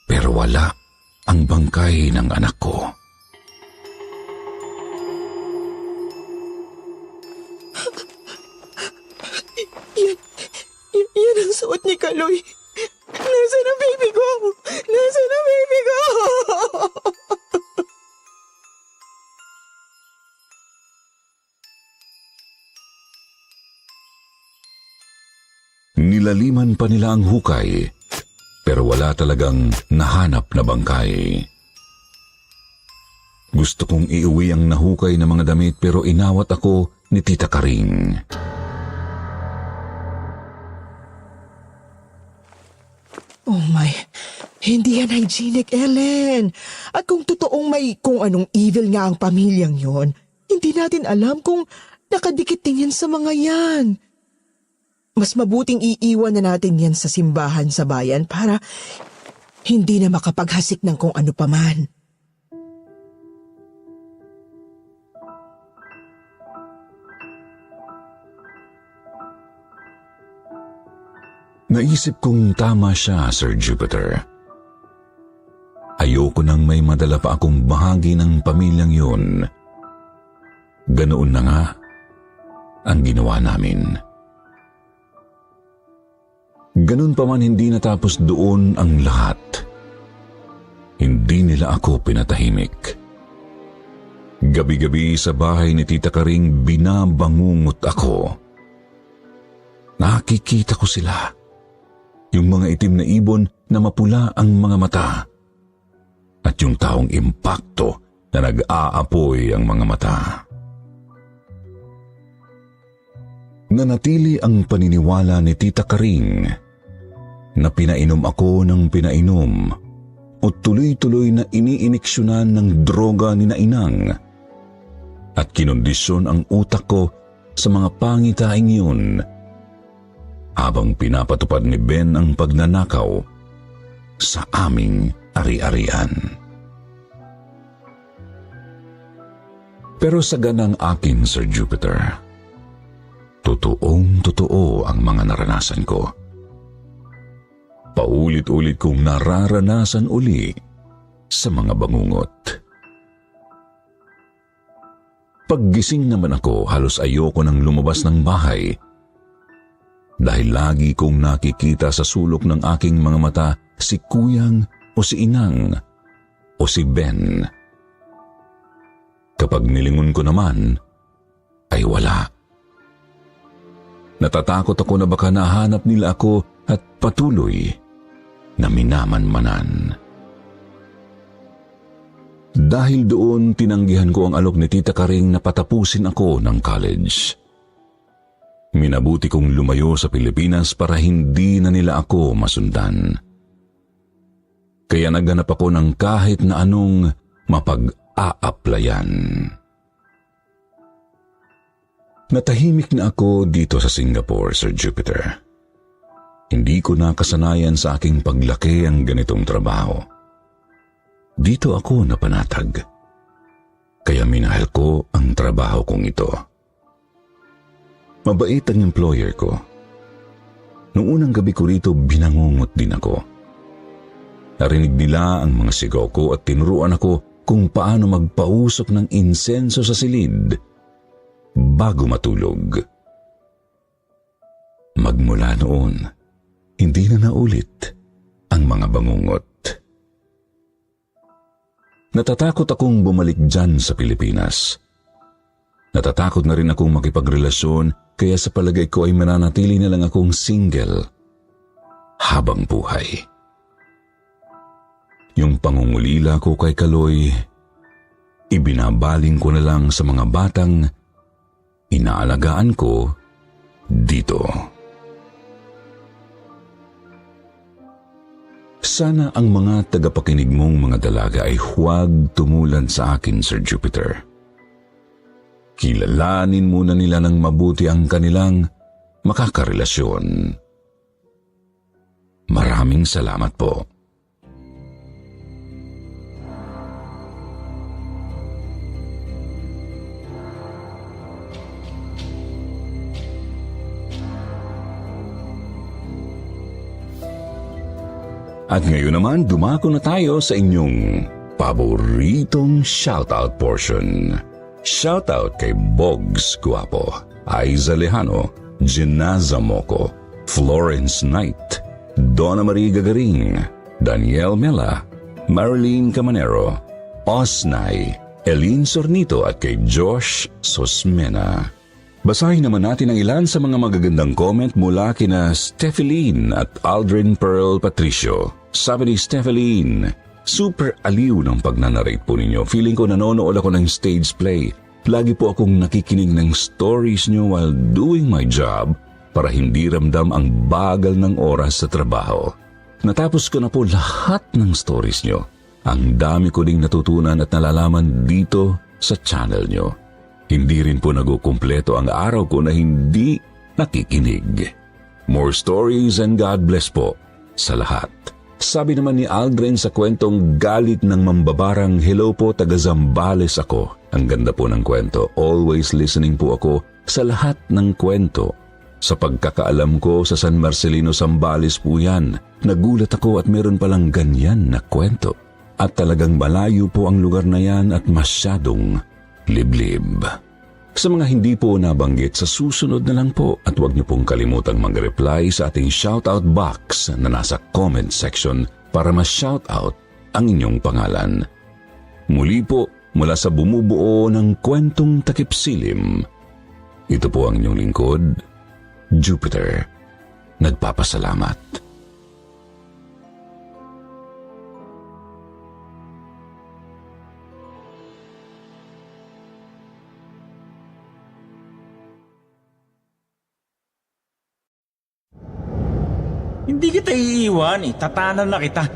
Pero wala ang bangkay ng anak ko. Yan ang suot ni Kaloy. Nasaan ang baby ko? Nasaan ang baby ko? Nilaliman pa nila ang hukay, pero wala talagang nahanap na bangkay. Gusto kong iuwi ang nahukay na mga damit pero inawat ako ni Tita Karing. Oh my, hindi yan hygienic, Ellen. At kung totoong may kung anong evil nga ang pamilyang yon, hindi natin alam kung nakadikit din yan sa mga yan. Mas mabuting iiwan na natin yan sa simbahan sa bayan para hindi na makapaghasik ng kung ano paman. Naisip kong tama siya, Sir Jupiter. Ayoko nang may madala pa akong bahagi ng pamilyang yun. Ganoon na nga ang ginawa namin. Ganun pa man hindi natapos doon ang lahat. Hindi nila ako pinatahimik. Gabi-gabi sa bahay ni Tita Karing binabangungot ako. Nakikita ko sila. Yung mga itim na ibon na mapula ang mga mata. At yung taong impakto na nag-aapoy ang mga mata. Nanatili ang paniniwala ni Tita Karing na pinainom ako ng pinainom o tuloy-tuloy na iniiniksyonan ng droga ni Nainang at kinondisyon ang utak ko sa mga pangitaing yun habang pinapatupad ni Ben ang pagnanakaw sa aming ari-arian. Pero sa ganang akin, Sir Jupiter, totoong-totoo ang mga naranasan ko. Paulit-ulit kong nararanasan uli sa mga bangungot. Paggising naman ako, halos ayoko nang lumabas ng bahay dahil lagi kong nakikita sa sulok ng aking mga mata si Kuyang o si Inang o si Ben. Kapag nilingon ko naman, ay wala. Natatakot ako na baka nahanap nila ako at patuloy na minamanmanan. Dahil doon, tinanggihan ko ang alok ni Tita Karing na patapusin ako ng college. Minabuti kong lumayo sa Pilipinas para hindi na nila ako masundan. Kaya naghanap ako ng kahit na anong mapag-aaplayan. Natahimik na ako dito sa Singapore, Sir Jupiter. Hindi ko nakasanayan sa aking paglaki ang ganitong trabaho. Dito ako napanatag. Kaya minahal ko ang trabaho kong ito. Mabait ang employer ko. Noong unang gabi ko rito, binangungot din ako. Narinig nila ang mga sigaw ko at tinuruan ako kung paano magpausok ng insenso sa silid bago matulog. Magmula noon, hindi na naulit ang mga bangungot. Natatakot akong bumalik dyan sa Pilipinas. Natatakot na rin akong makipagrelasyon, kaya sa palagay ko ay mananatili na lang akong single habang buhay. Yung pangungulila ko kay Kaloy, ibinabaling ko na lang sa mga batang inaalagaan ko dito. Sana ang mga tagapakinig mong mga dalaga ay huwag tumulad sa akin, Sir Jupiter. Kilalanin muna nila ng mabuti ang kanilang makakarelasyon. Maraming salamat po. At ngayon naman, dumako na tayo sa inyong paboritong shoutout portion. Shoutout kay Bogs Guapo, Aiza Lejano, Jenaza Moco, Florence Knight, Donna Marie Gagaring, Daniel Mela, Marilyn Camanero, Osnay, Elin Sornito at kay Josh Sosmena. Basahin naman natin ang ilan sa mga magagandang comment mula kina Stepheline at Aldrin Pearl Patricio. Sabi ni Stepheline, super aliw ng pagnanarrate po ninyo. Feeling ko nanonood ako ng stage play. Lagi po akong nakikinig ng stories nyo while doing my job para hindi ramdam ang bagal ng oras sa trabaho. Natapos ko na po lahat ng stories nyo. Ang dami ko ding natutunan at nalalaman dito sa channel nyo. Hindi rin po nagukumpleto ang araw ko na hindi nakikinig. More stories and God bless po sa lahat. Sabi naman ni Aldrin sa kwentong Galit ng Mambabarang, hello po, taga Zambales ako. Ang ganda po ng kwento. Always listening po ako sa lahat ng kwento. Sa pagkakaalam ko sa San Marcelino, Zambales po yan. Nagulat ako at meron palang ganyan na kwento. At talagang malayo po ang lugar na yan at masyadong liblib. Sa mga hindi po nabanggit, sa susunod na lang po at huwag niyo pong kalimutang mag-reply sa ating shoutout box na nasa comment section para ma-shoutout ang inyong pangalan. Muli po, mula sa bumubuo ng kwentong takipsilim, ito po ang inyong lingkod, Jupiter. Nagpapasalamat. Hindi kita iiwan, tatanan na kita.